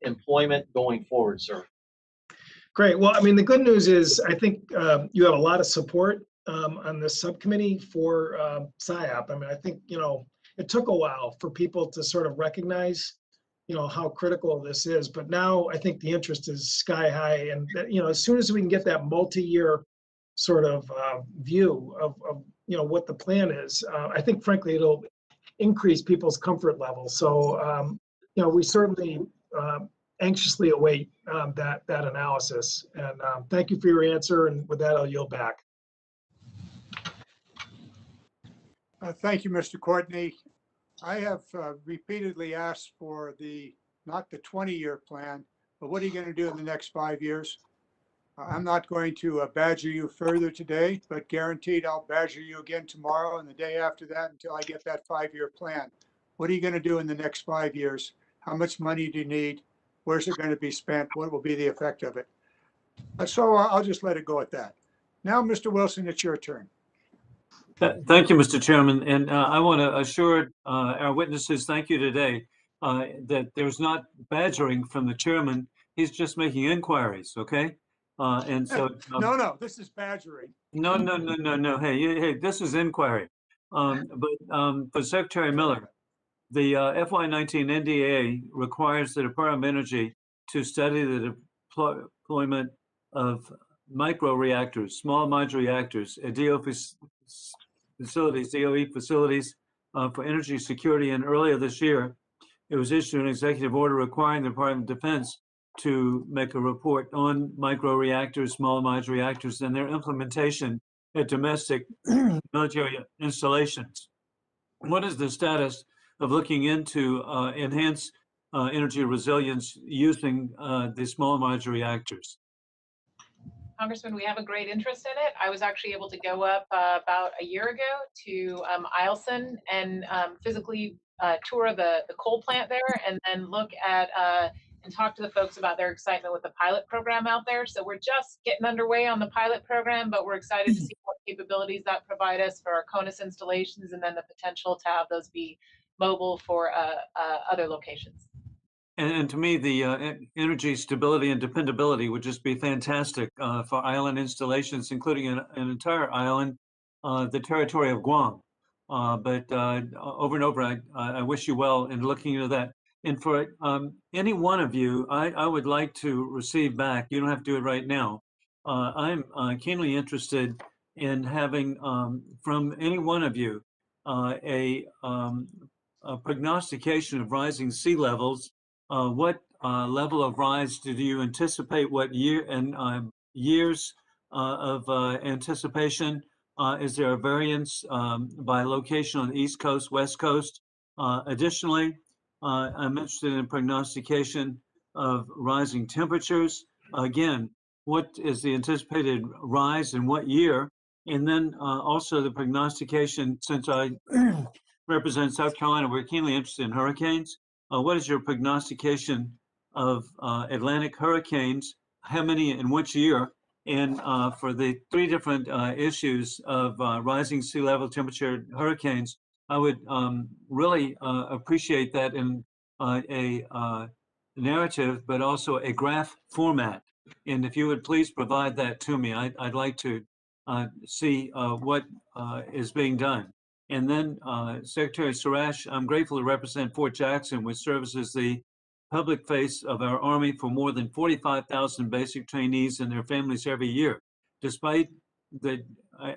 employment going forward, sir. Great. Well, I mean, the good news is I think you have a lot of support on this subcommittee for SIOP. I mean, I think, it took a while for people to sort of recognize, how critical this is. But now I think the interest is sky high. And, as soon as we can get that multi-year sort of view of what the plan is, I think, frankly, it'll increase people's comfort level. So, we certainly anxiously await that analysis. And thank you for your answer. And with that, I'll yield back. Thank you, Mr. Courtney. I have repeatedly asked for not the 20-year plan, but what are you going to do in the next 5 years? I'm not going to badger you further today, but guaranteed I'll badger you again tomorrow and the day after that until I get that 5-year plan. What are you going to do in the next 5 years? How much money do you need? Where's it going to be spent? What will be the effect of it? So I'll just let it go at that. Now, Mr. Wilson, it's your turn. Thank you, Mr. Chairman. And I want to assure our witnesses, thank you today, that there's not badgering from the chairman. He's just making inquiries, okay? And so No, this is badgering. no. Hey, this is inquiry. For Secretary Miller, the FY19 NDA requires the Department of Energy to study the deployment of micro reactors, small modular reactors at DOE facilities for energy security. And earlier this year, it was issued an executive order requiring the Department of Defense to make a report on micro reactors, small modular reactors, and their implementation at domestic military installations. What is the status of looking into enhanced energy resilience using the small modular reactors? Congressman, we have a great interest in it. I was actually able to go up about a year ago to Eielson and physically tour the coal plant there, and then look at and talk to the folks about their excitement with the pilot program out there. So we're just getting underway on the pilot program, but we're excited to see what capabilities that provide us for our CONUS installations, and then the potential to have those be mobile for other locations. And to me, the energy stability and dependability would just be fantastic for island installations, including an entire island, the territory of Guam. But over and over, I wish you well in looking into that. And for any one of you, I would like to receive back, you don't have to do it right now. I'm keenly interested in having from any one of you a prognostication of rising sea levels. What level of rise do you anticipate? What year and years of anticipation? Is there a variance by location on the East Coast, West Coast? Additionally, I'm interested in prognostication of rising temperatures. Again, what is the anticipated rise in what year? And then also the prognostication, since I represent South Carolina, we're keenly interested in hurricanes. What is your prognostication of Atlantic hurricanes? How many in which year? And for the 3 different issues of rising sea level, temperature, hurricanes, I would really appreciate that in a narrative, but also a graph format. And if you would please provide that to me, I'd like to see what is being done. And then Secretary Surash, I'm grateful to represent Fort Jackson, which serves as the public face of our Army for more than 45,000 basic trainees and their families every year. Despite the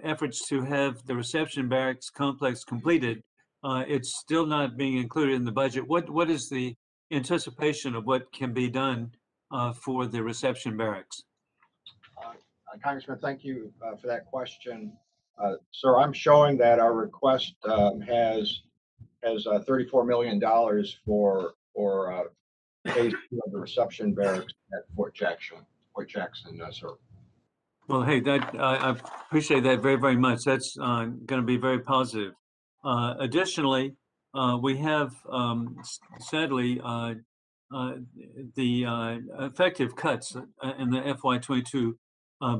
efforts to have the reception barracks complex completed, it's still not being included in the budget. What is the anticipation of what can be done for the reception barracks? Congressman, thank you for that question. Sir, I'm showing that our request has $34 million for phase 2 of the reception barracks at Fort Jackson, sir. Well, hey, I appreciate that very, very much. That's going to be very positive. Additionally, we have sadly the effective cuts in the FY22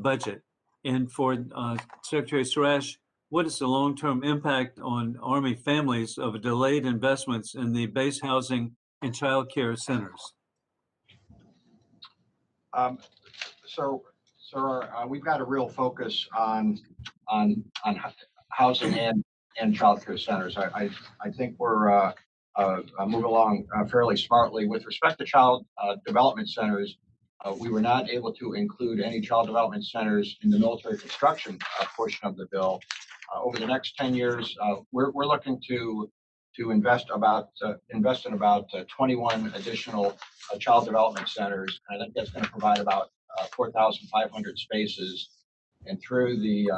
budget. And for Secretary Surash, what is the long-term impact on Army families of delayed investments in the base housing and child care centers? Sir, we've got a real focus on housing and child care centers. I think we're moving along fairly smartly. With respect to child development centers, we were not able to include any child development centers in the military construction portion of the bill. Over the next 10 years, we're looking to invest in about 21 additional child development centers. And I think that's going to provide about 4,500 spaces. And through the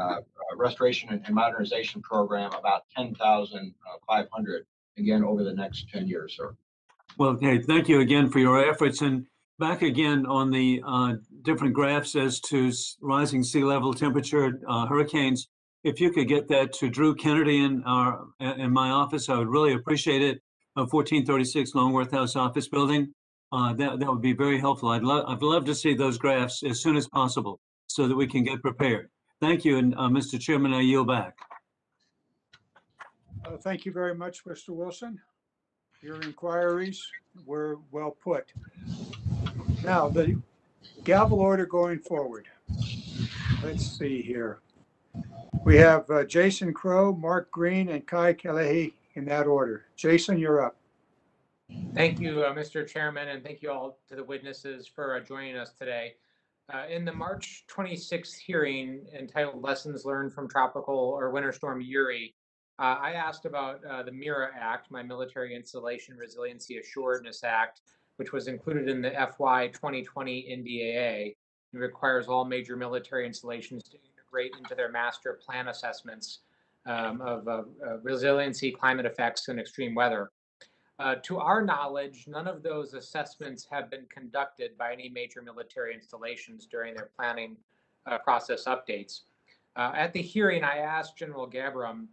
restoration and modernization program, about 10,500, again, over the next 10 years, sir. Well, okay, thank you again for your efforts. And back again on the different graphs as to rising sea level temperature, hurricanes. If you could get that to Drew Kennedy in my office, I would really appreciate it. 1436 Longworth House Office Building. That would be very helpful. I'd love to see those graphs as soon as possible so that we can get prepared. Thank you, and Mr. Chairman, I yield back. Thank you very much, Mr. Wilson. Your inquiries were well put. Now, the gavel order going forward. Let's see here. We have Jason Crow, Mark Green, and Kai Kelehi in that order. Jason, you're up. Thank you, Mr. Chairman, and thank you all to the witnesses for joining us today. In the March 26th hearing entitled Lessons Learned from Tropical or Winter Storm Uri, I asked about the MIRA Act, my Military Installation Resiliency Assuredness Act, which was included in the FY 2020 NDAA. It requires all major military installations to integrate into their master plan assessments of resiliency, climate effects, and extreme weather. To our knowledge, none of those assessments have been conducted by any major military installations during their planning process updates. At the hearing, I asked General Gabram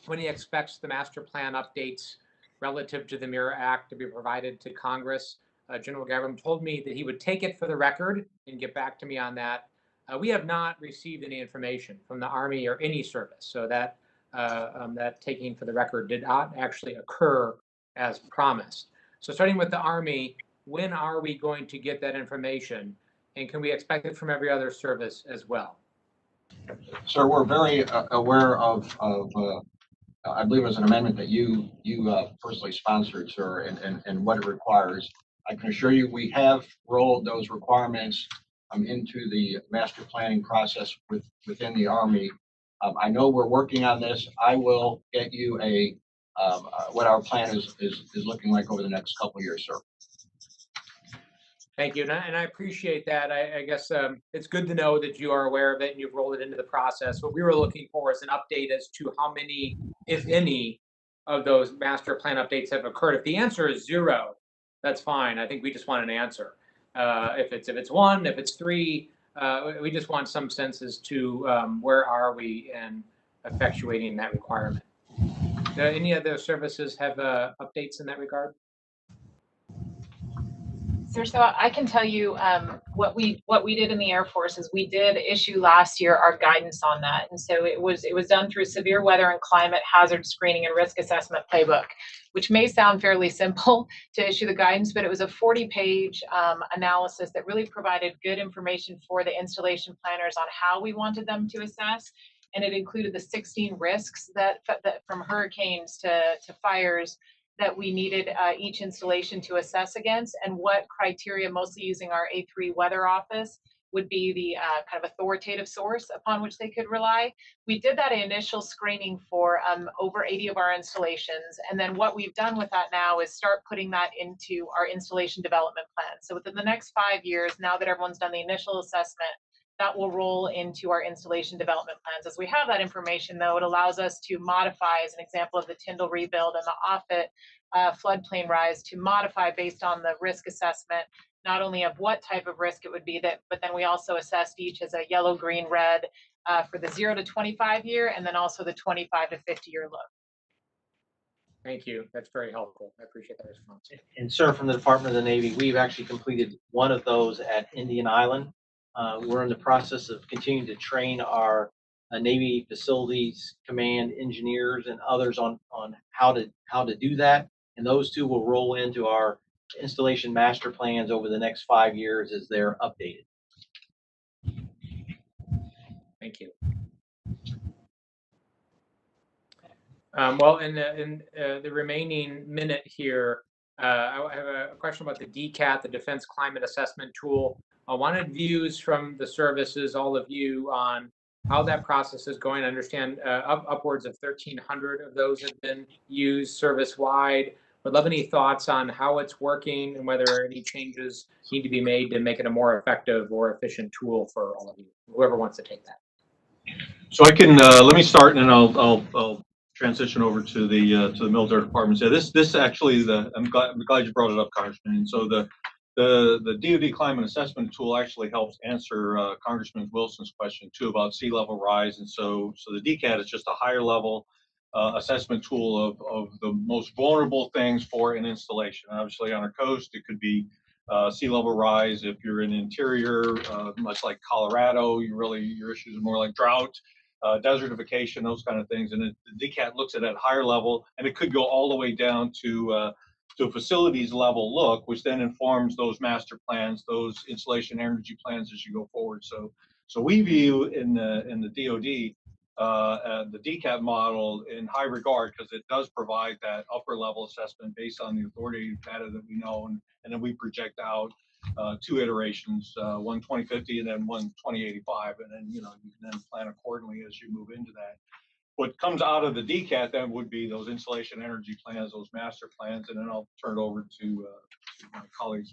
when he expects the master plan updates relative to the MIRA Act to be provided to Congress. General Gabram told me that he would take it for the record and get back to me on that. We have not received any information from the Army or any service, so that that taking for the record did not actually occur as promised. So starting with the Army, when are we going to get that information? And can we expect it from every other service as well? Sir, we're very aware of I believe it was an amendment that you personally sponsored, sir, and what it requires. I can assure you we have rolled those requirements into the master planning process within the Army. I know we're working on this. I will get you a what our plan is looking like over the next couple of years, sir. Thank you, and I appreciate that. I guess it's good to know that you are aware of it and you've rolled it into the process. What we were looking for is an update as to how many, if any, of those master plan updates have occurred. If the answer is 0, that's fine. I think we just want an answer. If it's 1, if it's 3, we just want some sense as to where are we in effectuating that requirement. Do any other services have updates in that regard? Sir, so I can tell you what we did in the Air Force is we did issue last year our guidance on that, and so it was done through Severe Weather and Climate Hazard Screening and Risk Assessment Playbook, which may sound fairly simple to issue the guidance, but it was a 40-page analysis that really provided good information for the installation planners on how we wanted them to assess. And it included the 16 risks that from hurricanes to fires that we needed each installation to assess against, and what criteria, mostly using our A3 weather office, would be the kind of authoritative source upon which they could rely. We did that initial screening for over 80 of our installations, and then what we've done with that now is start putting that into our installation development plan. So within the next 5 years, now that everyone's done the initial assessment, that will roll into our installation development plans. As we have that information, though, it allows us to modify, as an example of the Tyndall rebuild and the Offutt floodplain rise, to modify based on the risk assessment, not only of what type of risk it would be, but then we also assessed each as a yellow, green, red for the 0 to 25 year, and then also the 25 to 50 year look. Thank you. That's very helpful. I appreciate that response. And sir, from the Department of the Navy, we've actually completed one of those at Indian Island. We're in the process of continuing to train our Navy Facilities Command engineers and others on how to do that. And those two will roll into our installation master plans over the next 5 years as they're updated. Thank you. Well, in the remaining minute here, I have a question about the DCAT, the Defense Climate Assessment Tool. I wanted views from the services, all of you, on how that process is going. I understand upwards of 1,300 of those have been used service-wide. Would love any thoughts on how it's working and whether any changes need to be made to make it a more effective or efficient tool for all of you, whoever wants to take that. So I can let me start, and I'll transition over to the military department. So this actually I'm glad you brought it up, Congressman. And so The DoD climate assessment tool actually helps answer Congressman Wilson's question too about sea level rise. And so the DCAT is just a higher level assessment tool of the most vulnerable things for an installation. Obviously on our coast, it could be sea level rise. If you're in the interior, much like Colorado, your issues are more like drought, desertification, those kind of things. And the DCAT looks at that higher level, and it could go all the way down to a facilities level look, which then informs those master plans, those installation energy plans as you go forward. So we view in the DoD the DCAT model in high regard because it does provide that upper level assessment based on the authoritative data that we know, and then we project out 2 iterations, one 2050 and then one 2085, and then you can then plan accordingly as you move into that. What comes out of the DCAT then would be those installation energy plans, those master plans, and then I'll turn it over to my colleagues.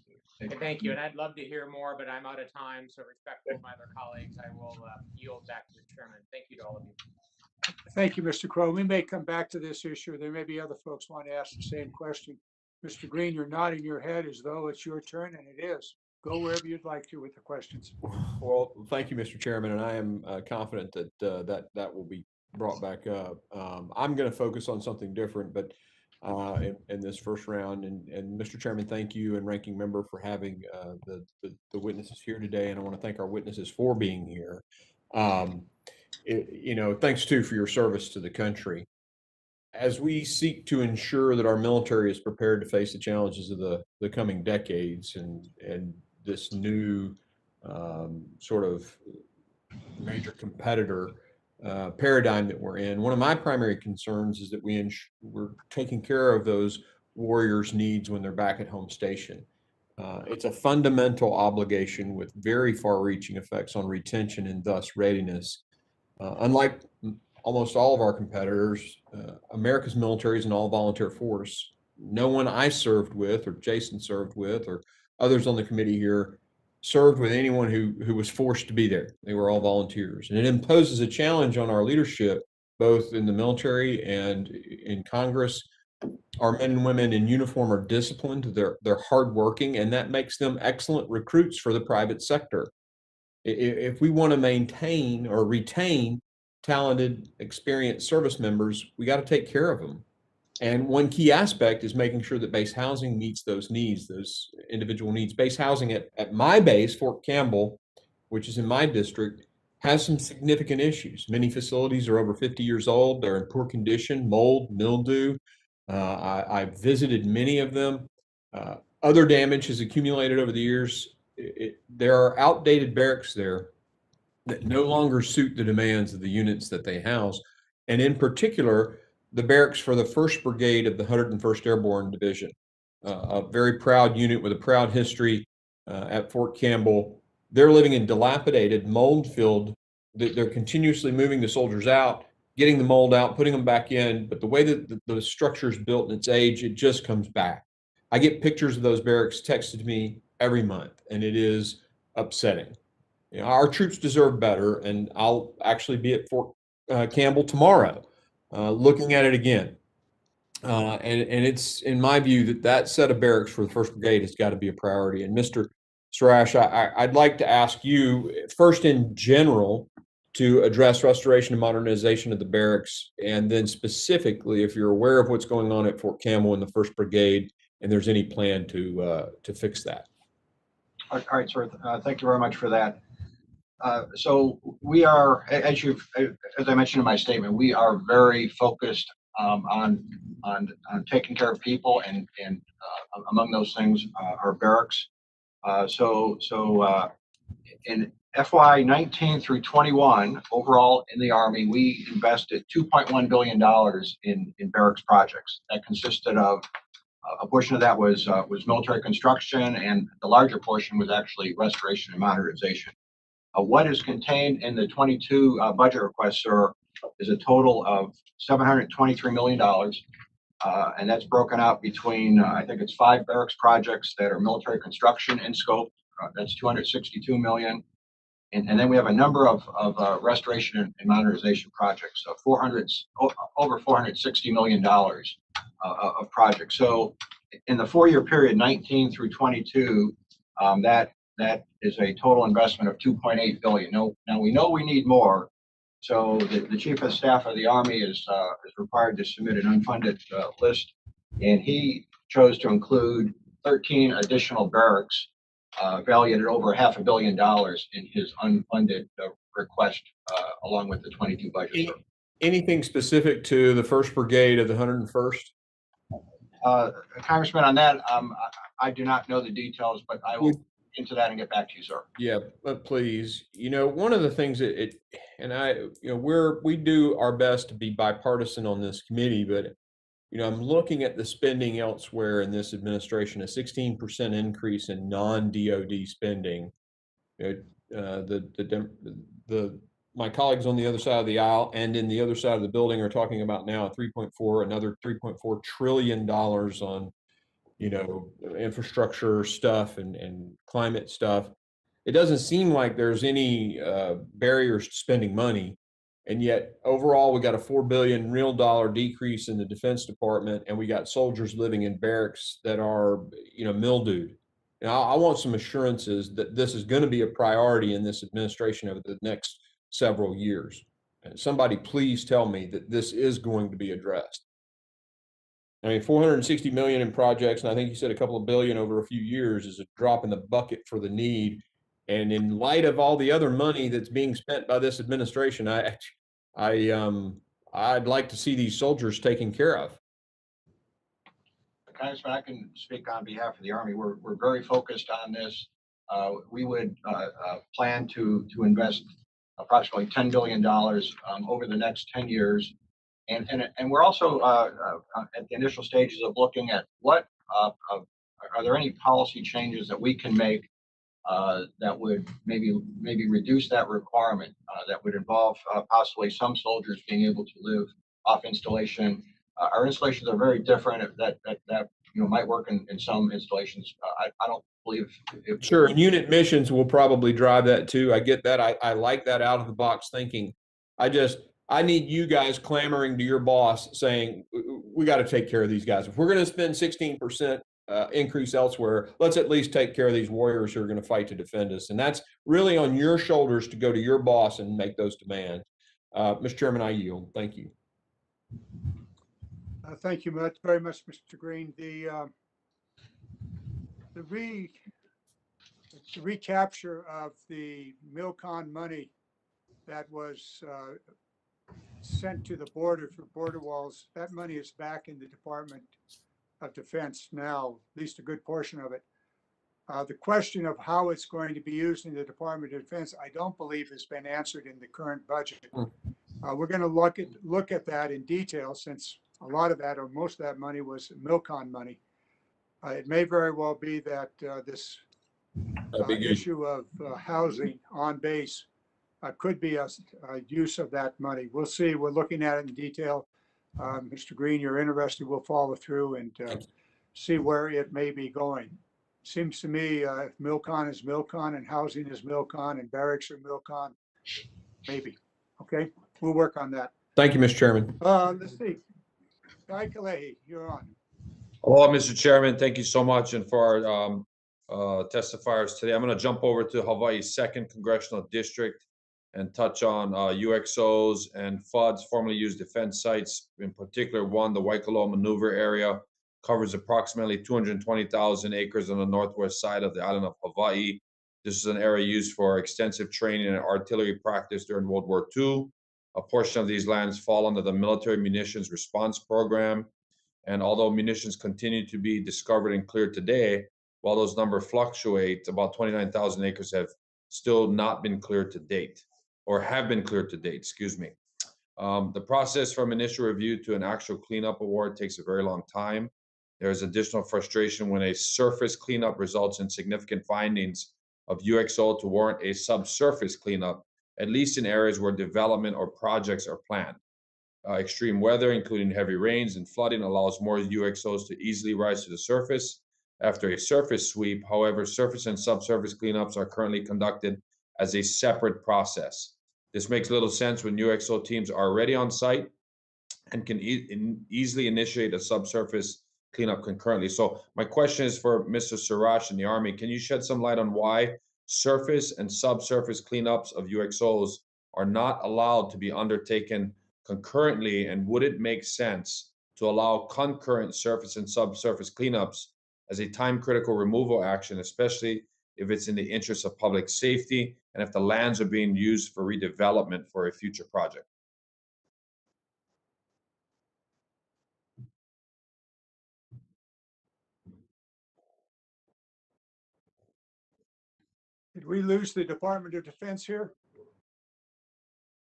Thank you, and I'd love to hear more, but I'm out of time, so respectful of my other colleagues, I will yield back to the chairman. Thank you to all of you. Thank you, Mr. Crow. We may come back to this issue. There may be other folks want to ask the same question. Mr. Green, you're nodding your head as though it's your turn, and it is. Go wherever you'd like to with the questions. Well, thank you, Mr. Chairman, and I am confident that that will be brought back up. I'm going to focus on something different, but in this first round, and Mr. Chairman, thank you and Ranking Member for having the witnesses here today, and I want to thank our witnesses for being here. Thanks too for your service to the country. As we seek to ensure that our military is prepared to face the challenges of the coming decades and this new sort of major competitor paradigm that we're in, one of my primary concerns is that we're taking care of those warriors' needs when they're back at home station. It's a fundamental obligation with very far-reaching effects on retention and thus readiness. Unlike almost all of our competitors, America's military is an all-volunteer force. No one I served with, or Jason served with, or others on the committee here served with anyone who was forced to be there. They were all volunteers. And it imposes a challenge on our leadership, both in the military and in Congress. Our men and women in uniform are disciplined, they're hardworking, and that makes them excellent recruits for the private sector. If we want to maintain or retain talented, experienced service members, we got to take care of them. And one key aspect is making sure that base housing meets those needs, those individual needs. Base housing at my base, Fort Campbell, which is in my district, has some significant issues. Many facilities are over 50 years old. They're in poor condition, mold, mildew. I've visited many of them. Other damage has accumulated over the years. There are outdated barracks there that no longer suit the demands of the units that they house. And in particular, the barracks for the 1st Brigade of the 101st Airborne Division, a very proud unit with a proud history at Fort Campbell. They're living in dilapidated, mold-filled. They're continuously moving the soldiers out, getting the mold out, putting them back in. But the way that the structure is built in its age, it just comes back. I get pictures of those barracks texted to me every month, and it is upsetting. Our troops deserve better, and I'll actually be at Fort Campbell tomorrow looking at it again. And it's in my view that set of barracks for the 1st Brigade has got to be a priority. And Mr. Sarash, I'd like to ask you first in general to address restoration and modernization of the barracks, and then specifically if you're aware of what's going on at Fort Campbell in the 1st Brigade and there's any plan to fix that. All right, sir. Thank you very much for that. So we are, as I mentioned in my statement, we are very focused on taking care of people, and among those things are barracks. So in FY 19 through 21, overall in the Army, we invested $2.1 billion in barracks projects. That consisted of a portion of that was military construction, and the larger portion was actually restoration and modernization. What is contained in the 22 budget request, sir, is a total of $723 million. And that's broken out between, I think it's 5 barracks projects that are military construction in scope. That's $262 million. And then we have a number of restoration and modernization projects, over $460 million of projects. So in the 4-year period, 19 through 22, That is a total investment of 2.8 billion. Now we know we need more. So the Chief of Staff of the Army is required to submit an unfunded list, and he chose to include 13 additional barracks valued at over $500 million in his unfunded request, along with the 22 budget. Anything specific to the 1st Brigade of the 101st? Congressman, on that, I do not know the details, but I will into that and get back to you, sir. Yeah, but please, one of the things that we do our best to be bipartisan on this committee, but I'm looking at the spending elsewhere in this administration, a 16% increase in non-DoD spending. My colleagues on the other side of the aisle and in the other side of the building are talking about now another $3.4 trillion on infrastructure stuff and climate stuff. It doesn't seem like there's any barriers to spending money. And yet overall, we got a $4 billion real dollar decrease in the Defense Department, and we got soldiers living in barracks that are, mildewed. Now, I want some assurances that this is going to be a priority in this administration over the next several years. And somebody please tell me that this is going to be addressed. I mean, 460 million in projects, and I think you said a couple of billion over a few years is a drop in the bucket for the need. And in light of all the other money that's being spent by this administration, I'd like to see these soldiers taken care of. Congressman, I can speak on behalf of the Army. We're very focused on this. We would plan to invest approximately $10 billion over the next 10 years. And we're also at the initial stages of looking at what are there any policy changes that we can make that would maybe reduce that requirement, that would involve possibly some soldiers being able to live off installation. Our installations are very different. That might work in some installations. I don't believe. Sure, and unit missions will probably drive that too. I get that. I like that out of the box thinking. I need you guys clamoring to your boss saying, we got to take care of these guys. If we're going to spend 16% increase elsewhere, let's at least take care of these warriors who are going to fight to defend us. And that's really on your shoulders to go to your boss and make those demands. Mr. Chairman, I yield. Thank you. Thank you very much, Mr. Green. The recapture of the MILCON money that was sent to the border for border walls, that money is back in the Department of Defense now, at least a good portion of it. The question of how it's going to be used in the Department of Defense, I don't believe has been answered in the current budget. We're going to look at that in detail, since a lot of that or most of that money was MILCON money. It may very well be that this issue of housing on base could be a use of that money. We'll see. We're looking at it in detail. Mr. Green, you're interested, we'll follow through and see where it may be going. Seems to me if MILCON is MILCON and housing is MILCON and barracks are MILCON, maybe. Okay, we'll work on that. Thank you, Mr. Chairman. Let's see. Guy Kalehi, you're on. Hello, Mr. Chairman. Thank you so much. And for our testifiers today, I'm going to jump over to Hawaii's 2nd Congressional District and touch on UXOs and FUDs, formerly used defense sites. In particular, one, the Waikoloa Maneuver Area, covers approximately 220,000 acres on the northwest side of the island of Hawaii. This is an area used for extensive training and artillery practice during World War II. A portion of these lands fall under the Military Munitions Response Program. And although munitions continue to be discovered and cleared today, while those numbers fluctuate, about 29,000 acres have still not been cleared to date, or have been cleared to date, excuse me. The process from initial review to an actual cleanup award takes a very long time. There's additional frustration when a surface cleanup results in significant findings of UXO to warrant a subsurface cleanup, at least in areas where development or projects are planned. Extreme weather, including heavy rains and flooding, allows more UXOs to easily rise to the surface after a surface sweep. However, surface and subsurface cleanups are currently conducted as a separate process. This makes little sense when UXO teams are already on site and can easily initiate a subsurface clean up concurrently. So my question is for Mr. Siraj in the Army. Can you shed some light on why surface and subsurface cleanups of UXOs are not allowed to be undertaken concurrently? And would it make sense to allow concurrent surface and subsurface cleanups as a time-critical removal action, especially if it's in the interest of public safety and if the lands are being used for redevelopment for a future project? Did we lose the Department of Defense here?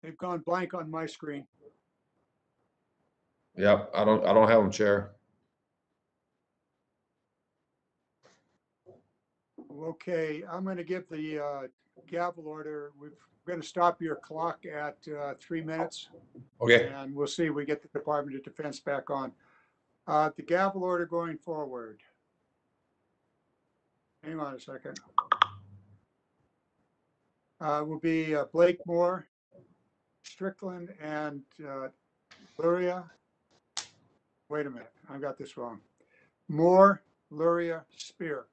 They've gone blank on my screen. Yep, I don't have them, Chair. Okay, I'm going to give the gavel order. We're going to stop your clock at 3 minutes. Okay. And we'll see if we get the Department of Defense back on. The gavel order going forward. Hang on a second. Will be Blake Moore, Strickland, and Luria. Wait a minute, I got this wrong. Moore, Luria, Spear.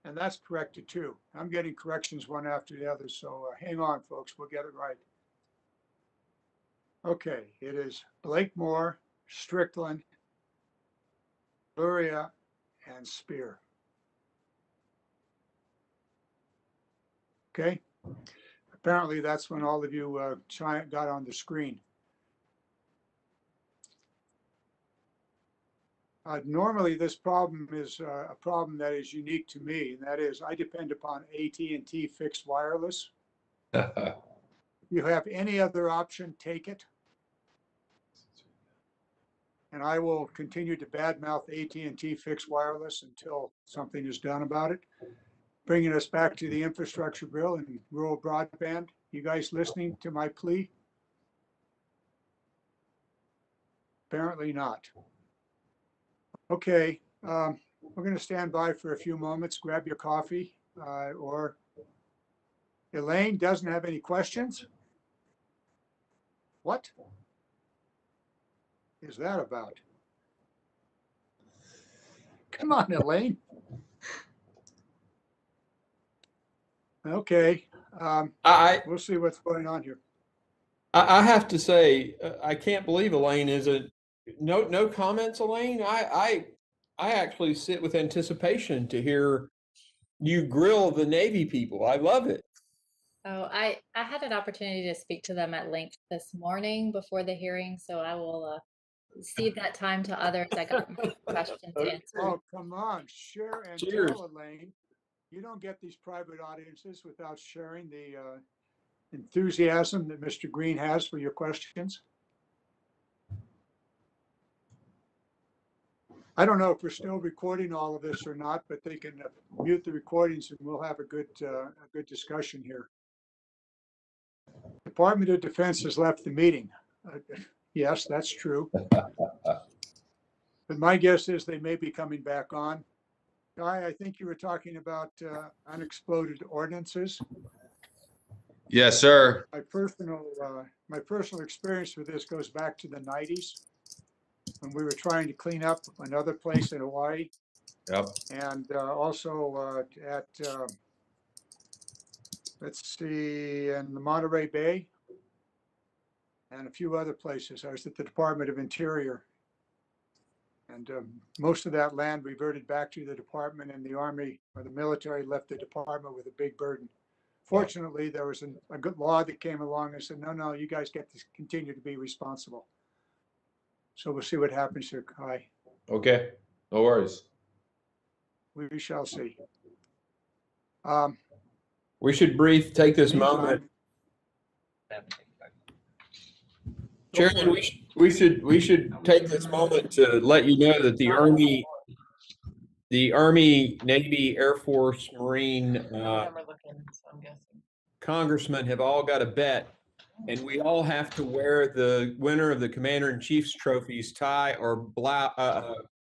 And that's corrected too. I'm getting corrections one after the other, so hang on, folks, we'll get it right. Okay, it is Blake Moore, Strickland, Luria, and Spear. Okay, apparently that's when all of you got on the screen. Normally, this problem is a problem that is unique to me, and that is I depend upon AT&T fixed wireless. If you have any other option, take it. And I will continue to badmouth AT&T fixed wireless until something is done about it. Bringing us back to the infrastructure bill and rural broadband. You guys listening to my plea? Apparently not. Okay, we're going to stand by for a few moments, grab your coffee, or Elaine doesn't have any questions? What is that about? Come on, Elaine. Okay, we'll see what's going on here. I have to say, I can't believe Elaine isn't. No comments, Elaine. I actually sit with anticipation to hear you grill the Navy people. I love it. Oh, I had an opportunity to speak to them at length this morning before the hearing, so I will cede that time to others. I got my questions answered. Oh, come on, share and Cheers. tell, Elaine. You don't get these private audiences without sharing the enthusiasm that Mr. Green has for your questions. I don't know if we're still recording all of this or not, but they can mute the recordings and we'll have a good discussion here. Department of Defense has left the meeting. Yes, that's true. But my guess is they may be coming back on. Guy, I think you were talking about unexploded ordinances. Yes, sir. My personal experience with this goes back to the 90s when we were trying to clean up another place in Hawaii. Yep. And also at, let's see, in the Monterey Bay and a few other places. I was at the Department of Interior. And most of that land reverted back to the department, and the Army or the military left the department with a big burden. Fortunately, there was a good law that came along and said, no, you guys get to continue to be responsible. So we'll see what happens here, Kai. Okay, no worries. We shall see. We should take this moment. Chairman, we should take this moment to let you know that the Army, Navy, Air Force, Marine, congressmen have all got a bet, and we all have to wear the winner of the Commander-in-Chief's trophies tie or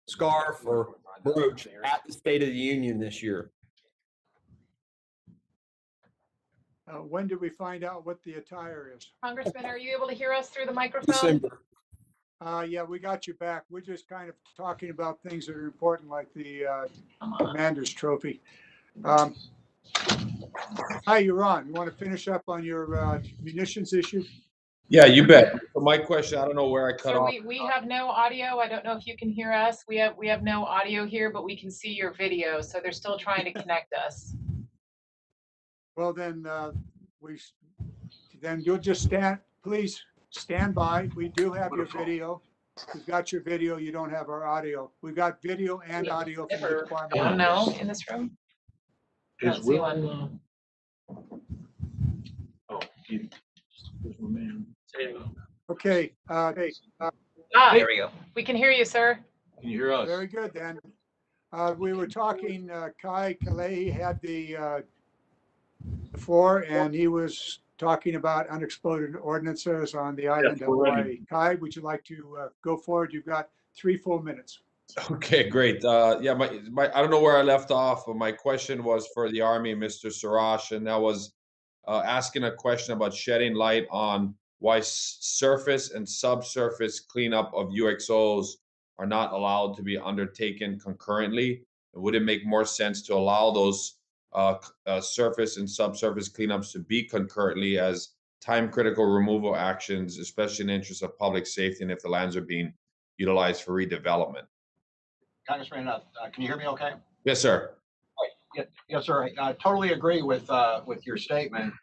scarf or brooch at the State of the Union this year. When did we find out what the attire is? Congressman, are you able to hear us through the microphone? December. Yeah, we got you back. We're just kind of talking about things that are important, like the Commander's Trophy. Hi, you're on. You want to finish up on your munitions issue? Yeah, you bet. So my question, I don't know where I cut So off. we have no audio. I don't know if you can hear us. We have no audio here, but we can see your video. So they're still trying to connect us. Well, then then you'll just please stand by. We do have your video. We've got your video. You don't have our audio. We've got video and audio from the department. I don't know in this room. I don't see one. Okay. There we go. We can hear you, sir. Can you hear us? Very good then. We were talking, Kai Kalehi had the floor, and he was talking about unexploded ordnances on the island of Hawaii. Kai, would you like to go forward? You've got 3 full minutes. Okay, great. Yeah, I don't know where I left off, but my question was for the Army, Mr. Sarash, and that was asking a question about shedding light on why surface and subsurface cleanup of UXOs are not allowed to be undertaken concurrently. Would it make more sense to allow those surface and subsurface cleanups to be concurrently as time-critical removal actions, especially in the interest of public safety and if the lands are being utilized for redevelopment? Congressman, can you hear me okay? Yes, sir. Yes, sir. I totally agree with your statement,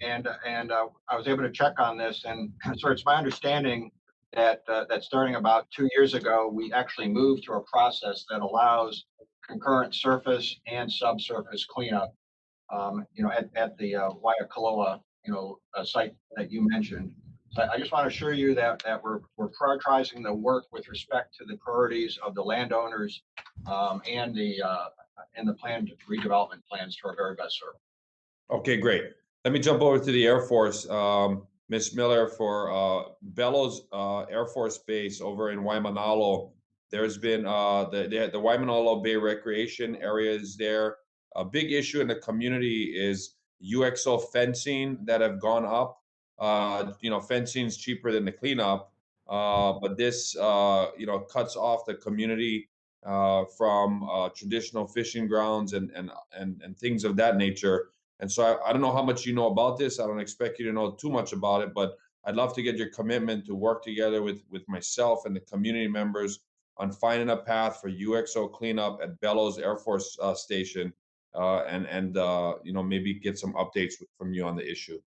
and I was able to check on this, and so it's my understanding that starting about 2 years ago, we actually moved to a process that allows concurrent surface and subsurface cleanup. At the Waikoloa, site that you mentioned. So I just want to assure you that we're prioritizing the work with respect to the priorities of the landowners and the planned redevelopment plans to our very best service. Okay, great. Let me jump over to the Air Force. Ms. Miller, for Bellows Air Force Base over in Waimanalo, there's been the Waimanalo Bay Recreation area is there. A big issue in the community is UXO fencing that have gone up. Fencing is cheaper than the cleanup, but this cuts off the community from traditional fishing grounds and things of that nature. And so I don't know how much you know about this. I don't expect you to know too much about it, but I'd love to get your commitment to work together with myself and the community members on finding a path for UXO cleanup at Bellows Air Force Station, and maybe get some updates from you on the issue.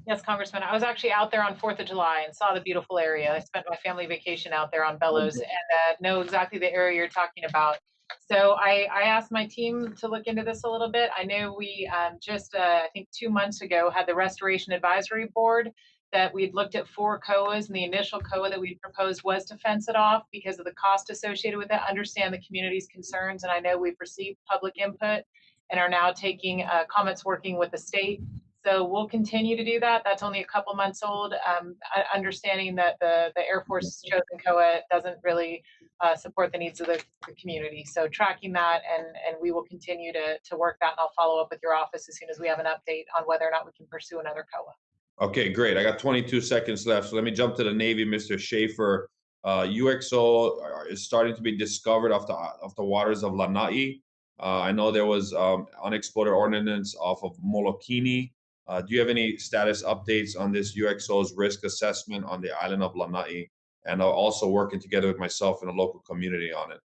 Yes, Congressman. I was actually out there on 4th of July and saw the beautiful area. I spent my family vacation out there on Bellows and know exactly the area you're talking about. So I asked my team to look into this a little bit. I know we I think 2 months ago had the Restoration Advisory Board that we'd looked at 4 COAs, and the initial COA that we proposed was to fence it off because of the cost associated with it. Understand the community's concerns, and I know we've received public input and are now taking comments working with the state. So we'll continue to do that. That's only a couple months old. Understanding that the Air Force chosen COA doesn't really support the needs of the community. So tracking that, and we will continue to work that, and I'll follow up with your office as soon as we have an update on whether or not we can pursue another COA. Okay, great. I got 22 seconds left. So let me jump to the Navy, Mr. Schaefer. UXO is starting to be discovered off the waters of Lanai. I know there was unexploded ordnance off of Molokini. Do you have any status updates on this UXO's risk assessment on the island of Lanai? And also working together with myself and the local community on it.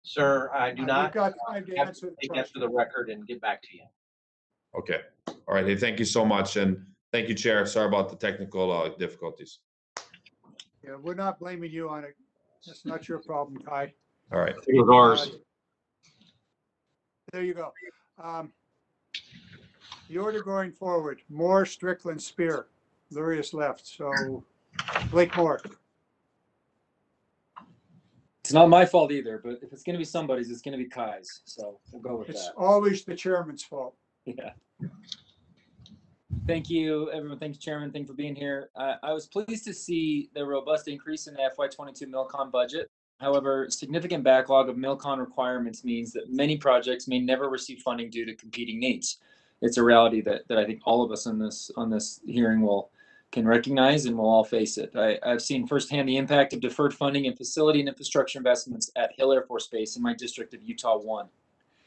Sir, I do not. We've got time to have answer to the take that question. to the record and get back to you. Okay. All right. Hey, thank you so much. And thank you, Chair. Sorry about the technical difficulties. Yeah, we're not blaming you on it. That's not your problem, Kai. All right. It was ours. There you go. The order going forward, Moore, Strickland, Spear. Lurius left, so Blake Moore. It's not my fault either, but if it's going to be somebody's, it's going to be Kai's. So we'll go with It's that. always the chairman's fault. Yeah. Thank you, everyone. Thank you, Chairman. Thank you for being here. I was pleased to see the robust increase in the FY22 MILCON budget. However, significant backlog of MILCON requirements means that many projects may never receive funding due to competing needs. It's a reality that I think all of us on this hearing will can recognize, and we'll all face it. I've seen firsthand the impact of deferred funding and facility and infrastructure investments at Hill Air Force Base in my district of Utah 1.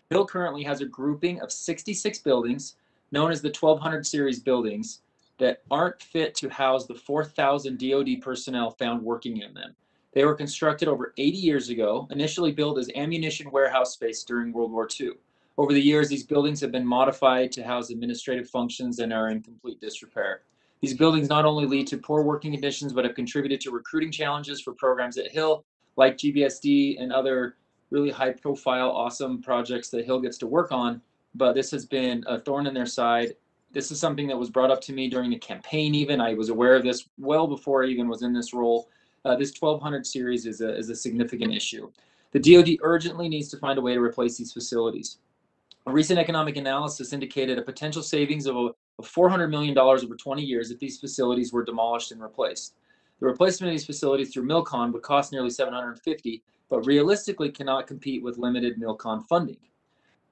Hill currently has a grouping of 66 buildings known as the 1200 series buildings that aren't fit to house the 4,000 DoD personnel found working in them. They were constructed over 80 years ago, initially built as ammunition warehouse space during World War II. Over the years, these buildings have been modified to house administrative functions and are in complete disrepair. These buildings not only lead to poor working conditions, but have contributed to recruiting challenges for programs at Hill, like GBSD and other really high profile, awesome projects that Hill gets to work on. But this has been a thorn in their side. This is something that was brought up to me during the campaign even. I was aware of this well before I even was in this role. This 1200 series is a significant issue. The DoD urgently needs to find a way to replace these facilities. A recent economic analysis indicated a potential savings of $400 million over 20 years if these facilities were demolished and replaced. The replacement of these facilities through MILCON would cost nearly $750, but realistically cannot compete with limited MILCON funding.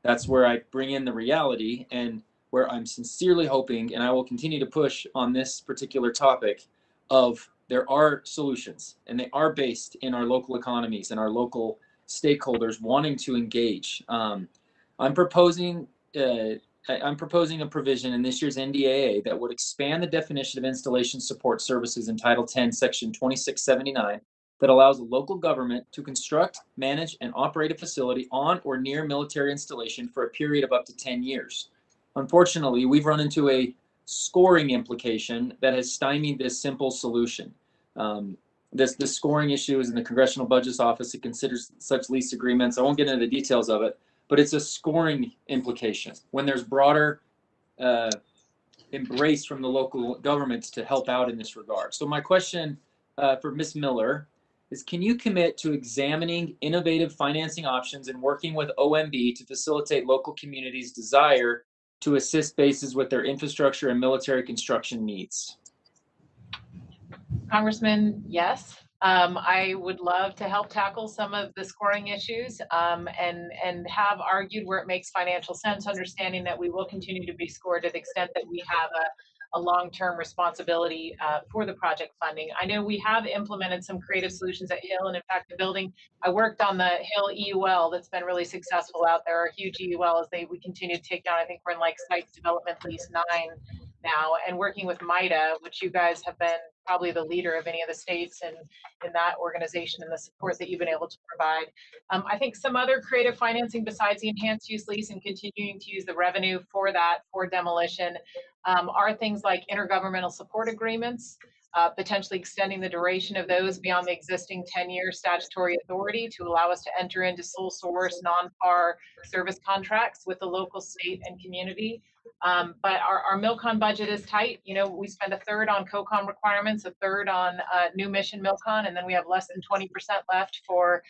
That's where I bring in the reality, and where I'm sincerely hoping, and I will continue to push on this particular topic, of there are solutions, and they are based in our local economies and our local stakeholders wanting to engage. I'm proposing a provision in this year's NDAA that would expand the definition of installation support services in Title 10, Section 2679, that allows a local government to construct, manage, and operate a facility on or near military installation for a period of up to 10 years. Unfortunately, we've run into a scoring implication that has stymied this simple solution. This scoring issue is in the Congressional Budget Office. It considers such lease agreements. I won't get into the details of it, but it's a scoring implication when there's broader embrace from the local governments to help out in this regard. So my question for Ms. Miller is, can you commit to examining innovative financing options and working with OMB to facilitate local communities' desire to assist bases with their infrastructure and military construction needs? Congressman, yes. I would love to help tackle some of the scoring issues and have argued where it makes financial sense, understanding that we will continue to be scored to the extent that we have a long-term responsibility for the project funding. I know we have implemented some creative solutions at Hill, and in fact, the building I worked on, the Hill EUL, that's been really successful out there, a huge EUL as we continue to take down. I think we're in like site development lease 9 now, and working with MITA, which you guys have been probably the leader of any of the states and in that organization and the support that you've been able to provide. I think some other creative financing besides the enhanced use lease and continuing to use the revenue for that for demolition are things like intergovernmental support agreements, potentially extending the duration of those beyond the existing 10-year statutory authority to allow us to enter into sole source non-FAR service contracts with the local, state, and community. But our MILCON budget is tight. You know, we spend a third on COCOM requirements, a third on new mission MILCON, and then we have less than 20% left for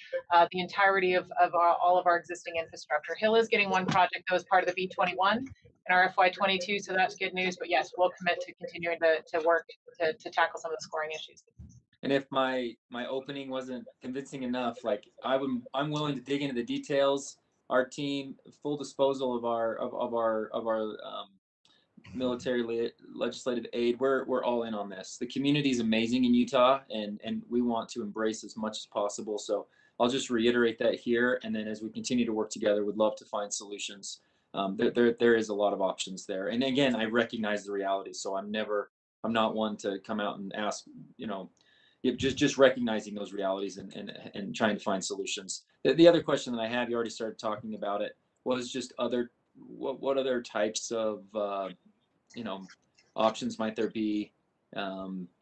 the entirety of all of our existing infrastructure. Hill is getting one project that was part of the B21 in our FY22, so that's good news. But yes, we'll commit to continuing to work to tackle some of the scoring issues. And if my opening wasn't convincing enough, like I'm willing to dig into the details. Our team, full disposal of our military legislative aid. We're all in on this. The community is amazing in Utah, and we want to embrace as much as possible. So I'll just reiterate that here, and then as we continue to work together, we'd love to find solutions. There is a lot of options there, and again, I recognize the reality. So I'm not one to come out and ask, just recognizing those realities and trying to find solutions. The other question that I have, you already started talking about it, was just what other types of options might there be,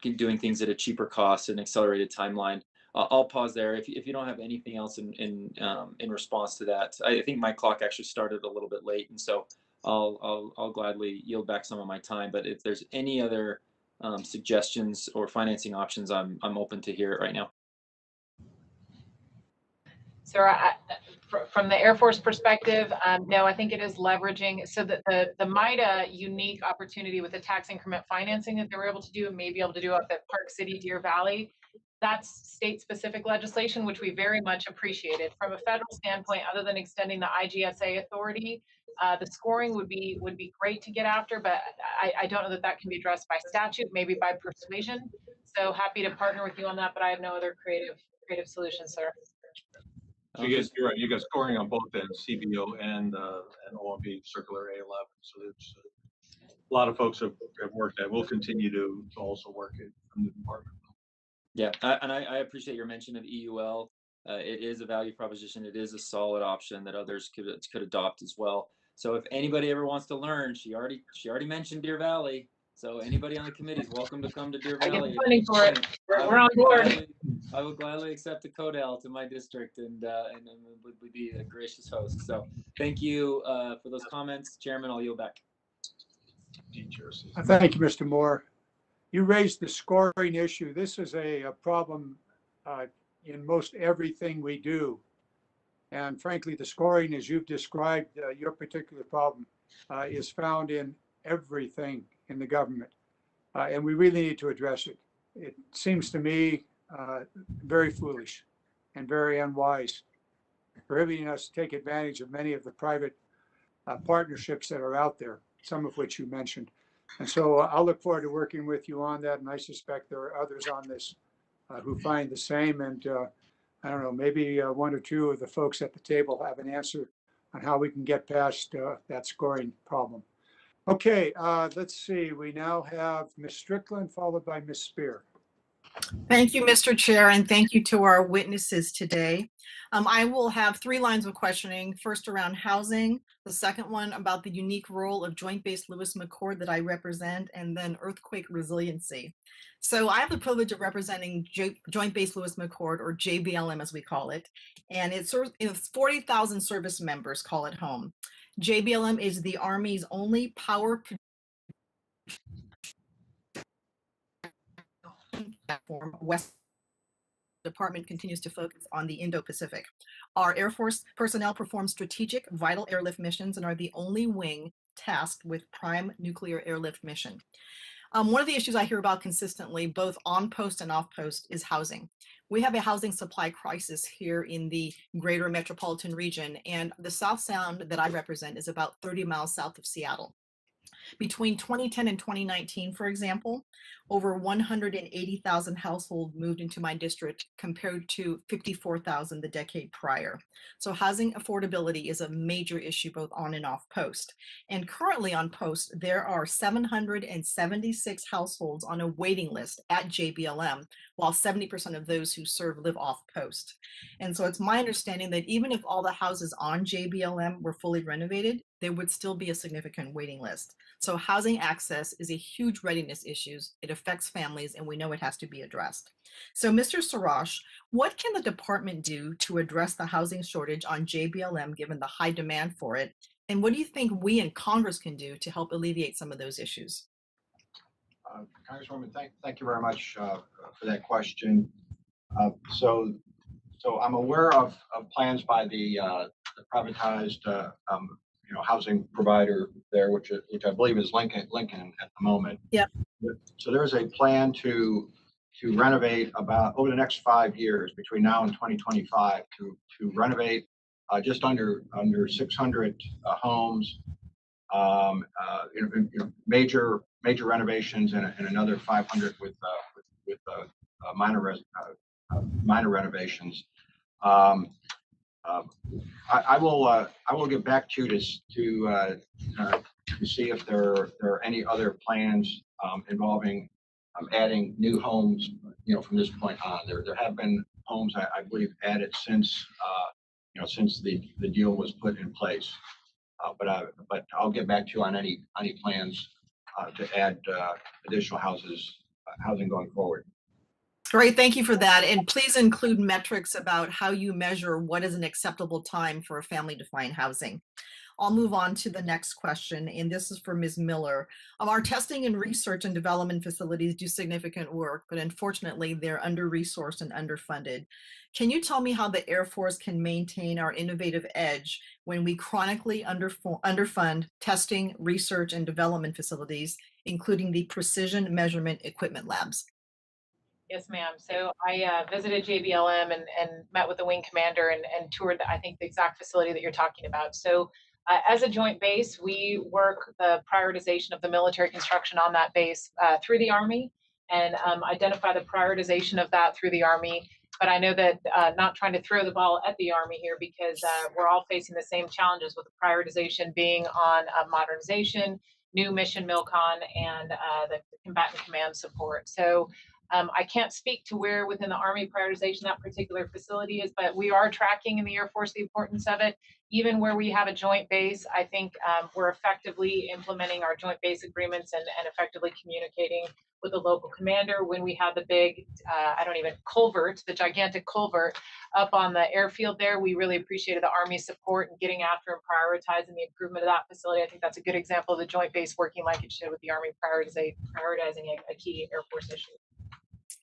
doing things at a cheaper cost and accelerated timeline. I'll pause there. If you don't have anything else in response to that, I think my clock actually started a little bit late, and so I'll gladly yield back some of my time. But if there's any other suggestions or financing options, I'm open to hear it right now. So from the Air Force perspective, no, I think it is leveraging so that the MITA unique opportunity with the tax increment financing that they were able to do and may be able to do up at Park City, Deer Valley, that's state-specific legislation, which we very much appreciated. From a federal standpoint, other than extending the IGSA authority, The scoring would be great to get after, but I don't know that that can be addressed by statute, maybe by persuasion. So happy to partner with you on that, but I have no other creative solutions, sir. So you're right. You got scoring on both ends, CBO and OMB Circular A11. So there's a lot of folks have worked at. We'll continue to also work it from the department. Yeah, I appreciate your mention of EUL. It is a value proposition. It is a solid option that others could adopt as well. So if anybody ever wants to learn, she already mentioned Deer Valley. So anybody on the committee is welcome to come to Deer I Valley. get funding for it. We're on board. I would gladly accept a CODEL to my district and would be a gracious host. So thank you for those comments, Chairman. I'll yield back. Thank you, Mr. Moore. You raised the scoring issue. This is a problem in most everything we do. And frankly, the scoring, as you've described, your particular problem is found in everything in the government. And we really need to address it. It seems to me very foolish and very unwise, prohibiting us to take advantage of many of the private partnerships that are out there, some of which you mentioned. And so I'll look forward to working with you on that. And I suspect there are others on this who find the same. And I don't know, maybe one or two of the folks at the table have an answer on how we can get past that scoring problem. Okay, let's see. We now have Ms. Strickland followed by Ms. Spear. Thank you, Mr. Chair, and thank you to our witnesses today. I will have 3 lines of questioning. First around housing, the second one about the unique role of Joint Base Lewis McChord that I represent, and then earthquake resiliency. So I have the privilege of representing Joint Base Lewis McChord, or JBLM as we call it, and it's 40,000 service members call it home. JBLM is the Army's only power platform. West Department continues to focus on the Indo-Pacific. Our Air Force personnel perform strategic, vital airlift missions and are the only wing tasked with prime nuclear airlift mission. One of the issues I hear about consistently, both on post and off post, is housing. We have a housing supply crisis here in the greater metropolitan region, and the South Sound that I represent is about 30 miles south of Seattle. Between 2010 and 2019, for example, over 180,000 households moved into my district compared to 54,000 the decade prior. So housing affordability is a major issue both on and off post. And currently on post, there are 776 households on a waiting list at JBLM, while 70% of those who serve live off post. And so it's my understanding that even if all the houses on JBLM were fully renovated, there would still be a significant waiting list. So housing access is a huge readiness issue. It affects families, and we know it has to be addressed. So Mr. Sorosh, what can the department do to address the housing shortage on JBLM given the high demand for it? And what do you think we in Congress can do to help alleviate some of those issues? Congresswoman, thank you very much for that question. So I'm aware of plans by the privatized housing provider there, which I believe is Lincoln at the moment. Yep. So there is a plan to renovate about over the next 5 years, between now and 2025, to renovate just under 600 homes, major renovations, and another 500 with minor renovations. I will get back to you to see if there are any other plans involving adding new homes, from this point on. There have been homes, I believe, added since the deal was put in place. But I'll get back to you on any plans to add additional housing going forward. Great, thank you for that. And please include metrics about how you measure what is an acceptable time for a family to find housing. I'll move on to the next question, and this is for Ms. Miller. Our testing and research and development facilities do significant work, but unfortunately they're under-resourced and underfunded. Can you tell me how the Air Force can maintain our innovative edge when we chronically underfund testing, research, and development facilities, including the precision measurement equipment labs? Yes, ma'am. So I visited JBLM and met with the wing commander and toured, I think, the exact facility that you're talking about. So As a joint base, we work the prioritization of the military construction on that base through the Army and identify the prioritization of that through the Army. But I know that not trying to throw the ball at the Army here because we're all facing the same challenges with the prioritization being on modernization, new mission MILCON, and the combatant command support. So I can't speak to where within the Army prioritization that particular facility is, but we are tracking in the Air Force the importance of it. Even where we have a joint base, I think we're effectively implementing our joint base agreements and effectively communicating with the local commander. When we had the big, culvert, the gigantic culvert up on the airfield there, we really appreciated the Army support in getting after and prioritizing the improvement of that facility. I think that's a good example of the joint base working like it should with the Army prioritizing a key Air Force issue.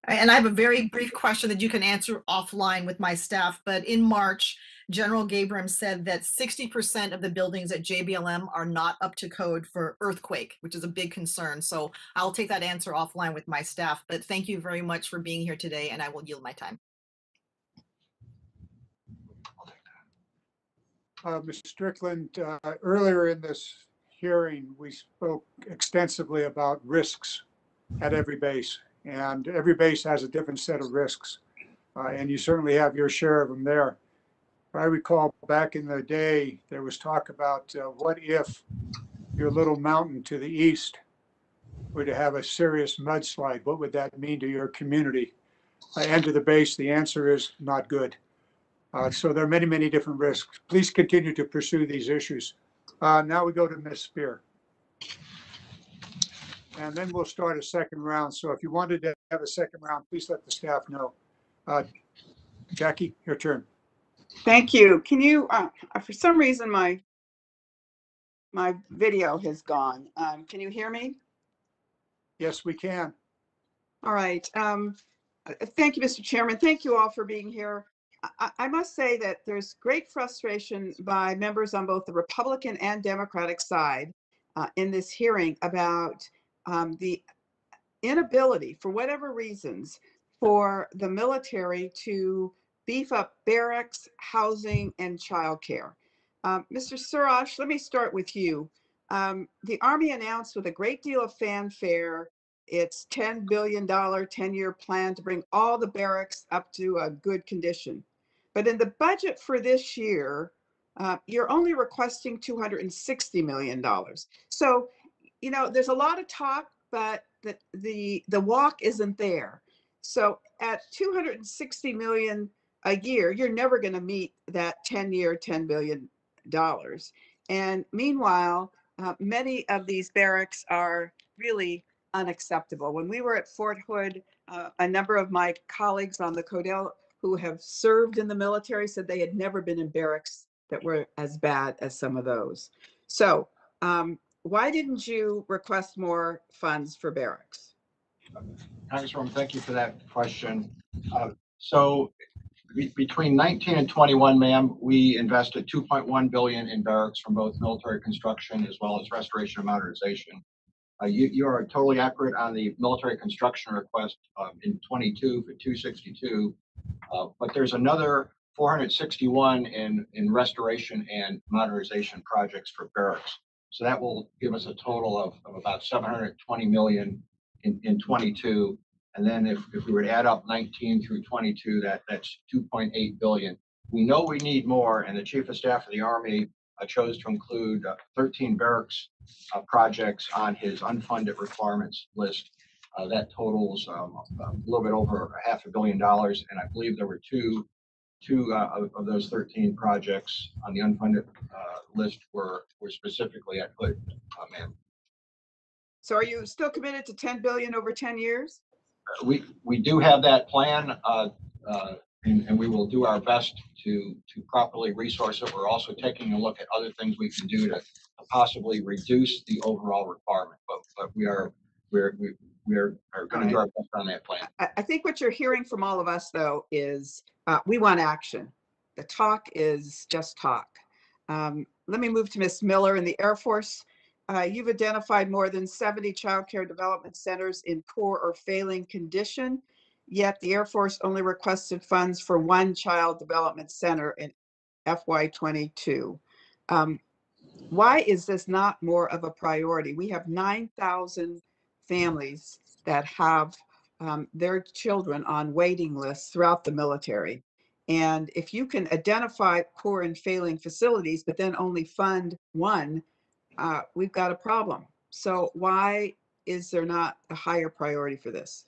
And I have a very brief question that you can answer offline with my staff, but in March, General Gabriel said that 60% of the buildings at JBLM are not up to code for earthquake, which is a big concern. So I'll take that answer offline with my staff, but thank you very much for being here today, and I will yield my time. Mr. Strickland, earlier in this hearing, we spoke extensively about risks at every base, and every base has a different set of risks, and you certainly have your share of them there. I recall back in the day, there was talk about what if your little mountain to the east were to have a serious mudslide? What would that mean to your community? And to the base, the answer is not good. So there are many, many different risks. Please continue to pursue these issues. Now we go to Ms. Spear. And then we'll start a second round. So if you wanted to have a second round, please let the staff know. Jackie, your turn. Thank you. Can you, for some reason, my video has gone. Can you hear me? Yes, we can. All right. Thank you, Mr. Chairman. Thank you all for being here. I must say that there's great frustration by members on both the Republican and Democratic side in this hearing about the inability, for whatever reasons, for the military to beef up barracks, housing, and childcare. Mr. Surash, let me start with you. The Army announced with a great deal of fanfare its $10 billion 10-year plan to bring all the barracks up to a good condition. But in the budget for this year, you're only requesting $260 million. So, you know, there's a lot of talk, but the walk isn't there. So at $260 million a year, you're never going to meet that 10-year, $10 billion. And meanwhile, many of these barracks are really unacceptable. When we were at Fort Hood, a number of my colleagues on the Codell who have served in the military said they had never been in barracks that were as bad as some of those. So why didn't you request more funds for barracks? Congresswoman, thank you for that question. So between 19 and 21, ma'am, we invested $2.1 billion in barracks from both military construction as well as restoration and modernization. You are totally accurate on the military construction request in 22 for 262, but there's another 461 in restoration and modernization projects for barracks. So that will give us a total of about 720 million in 22. And then if we were to add up 19 through 22, that's 2.8 billion. We know we need more, and the Chief of Staff of the Army chose to include 13 barracks projects on his unfunded requirements list. That totals a little bit over $500 million, and I believe there were two of those 13 projects on the unfunded list were specifically at Hood, ma'am. So are you still committed to 10 billion over 10 years? We do have that plan, and we will do our best to properly resource it. We're also taking a look at other things we can do to possibly reduce the overall requirement, but we're going to do our best on that plan. I think what you're hearing from all of us, though, is we want action. The talk is just talk. Let me move to Ms. Miller in the Air Force. You've identified more than 70 child care development centers in poor or failing condition, yet the Air Force only requested funds for one child development center in FY22. Why is this not more of a priority? We have 9,000 families that have their children on waiting lists throughout the military. And if you can identify poor and failing facilities, but then only fund one, we've got a problem. So why is there not a higher priority for this?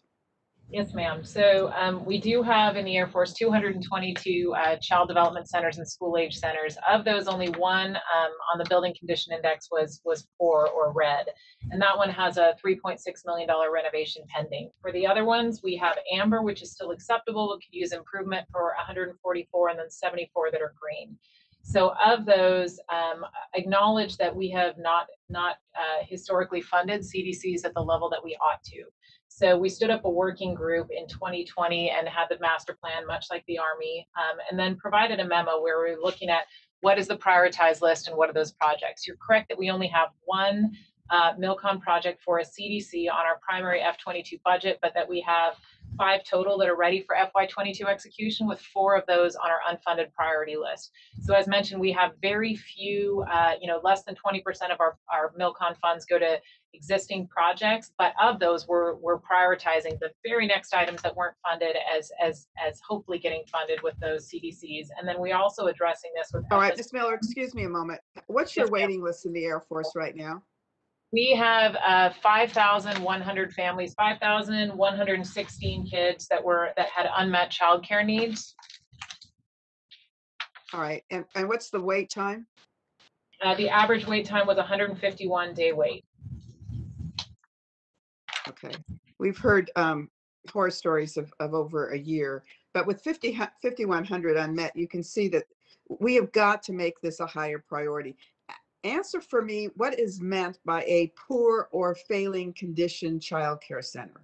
Yes, ma'am. So we do have in the Air Force 222 child development centers and school age centers. Of those, only one on the building condition index was poor or red, and that one has a $3.6 million renovation pending. For the other ones, we have amber, which is still acceptable. We could use improvement for 144, and then 74 that are green. So of those, acknowledge that we have not historically funded CDCs at the level that we ought to. So we stood up a working group in 2020 and had the master plan, much like the Army, and then provided a memo where we were looking at what is the prioritized list and what are those projects. You're correct that we only have one MILCON project for a CDC on our primary F22 budget, but that we have 5 total that are ready for FY22 execution, with 4 of those on our unfunded priority list. So as mentioned, we have very few, less than 20% of our MILCON funds go to existing projects, but of those we're prioritizing the very next items that weren't funded as hopefully getting funded with those CDCs. And then we also addressing this with All right, Ms. Miller, excuse me a moment. What's your waiting list in the Air Force right now? We have 5,100 families, 5,116 kids that had unmet childcare needs. All right, and what's the wait time? The average wait time was 151-day wait. Okay, we've heard horror stories of over a year, but with 5,100 unmet, you can see that we have got to make this a higher priority. Answer for me, what is meant by a poor or failing condition child care center?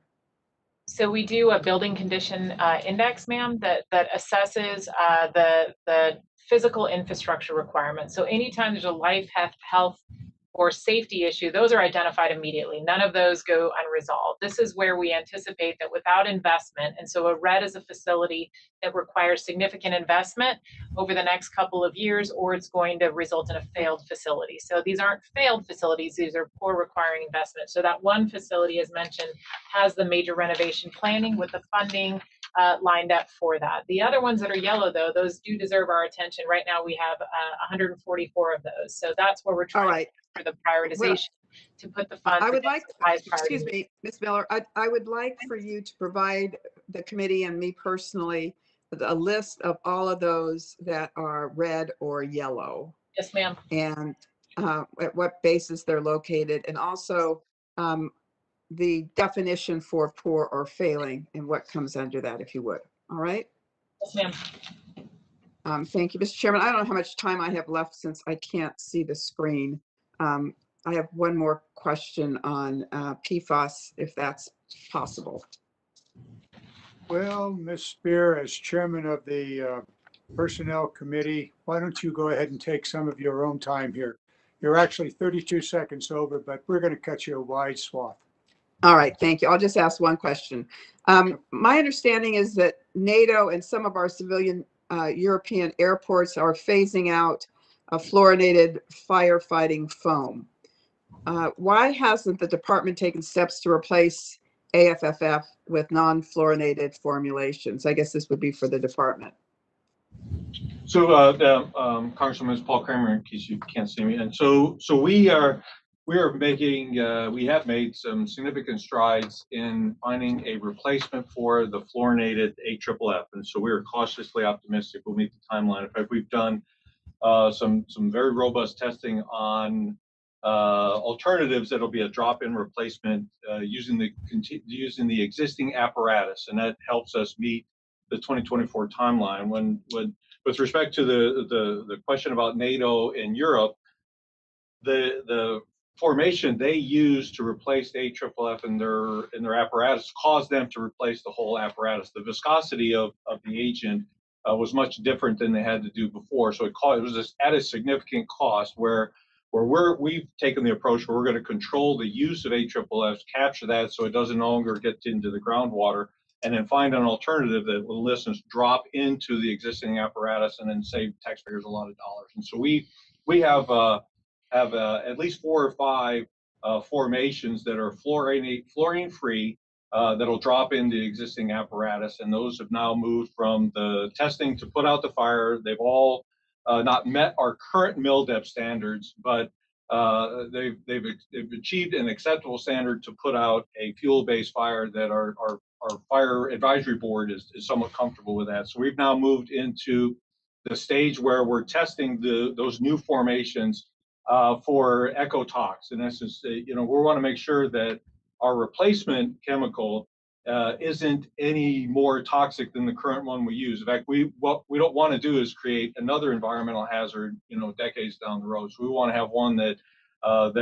So we do a building condition index, ma'am, that assesses the physical infrastructure requirements. So anytime there's a life, health, or safety issue, those are identified immediately. None of those go unresolved. This is where we anticipate that without investment, and so a RED is a facility that requires significant investment over the next couple of years, or it's going to result in a failed facility. So these aren't failed facilities, these are poor requiring investment. So that one facility, as mentioned, has the major renovation planning with the funding lined up for that. The other ones that are yellow, though, those do deserve our attention. Right now we have 144 of those. So that's where we're trying for the prioritization to put the funds. I would like, excuse me, Ms. Miller, I would like for you to provide the committee and me personally a list of all of those that are red or yellow. Yes, ma'am. And at what basis they're located, and also the definition for poor or failing and what comes under that, if you would. All right? Yes, ma'am. Thank you, Mr. Chairman. I don't know how much time I have left since I can't see the screen. I have one more question on PFAS, if that's possible. Well, Ms. Spear, as chairman of the Personnel Committee, why don't you go ahead and take some of your own time here? You're actually 32 seconds over, but we're going to cut you a wide swath. All right, thank you. I'll just ask one question. My understanding is that NATO and some of our civilian European airports are phasing out a fluorinated firefighting foam. Why hasn't the department taken steps to replace AFFF with non-fluorinated formulations? I guess this would be for the department. So, Congresswoman, it's Paul Kramer, in case you can't see me. And so we have made some significant strides in finding a replacement for the fluorinated AFFF. And so we are cautiously optimistic we'll meet the timeline. In fact, we've done some very robust testing on alternatives that'll be a drop-in replacement using the existing apparatus, and that helps us meet the 2024 timeline. When with respect to the question about NATO and Europe, the formation they use to replace the AFFF in their apparatus caused them to replace the whole apparatus. The viscosity of the agent was much different than they had to do before, so it was just at a significant cost. Where we've taken the approach where we're going to control the use of AFFFs, capture that so it doesn't no longer get into the groundwater, and then find an alternative that will, in essence, drop into the existing apparatus and then save taxpayers a lot of dollars. And so we have have at least 4 or 5 formations that are fluorine-free that'll drop in the existing apparatus. And those have now moved from the testing to put out the fire. They've all not met our current MILDEP standards, but they've achieved an acceptable standard to put out a fuel-based fire that our fire advisory board is somewhat comfortable with that. So we've now moved into the stage where we're testing those new formations for ecotox. In essence, we want to make sure that our replacement chemical isn't any more toxic than the current one we use. In fact, what we don't want to do is create another environmental hazard, decades down the road. So we want to have one that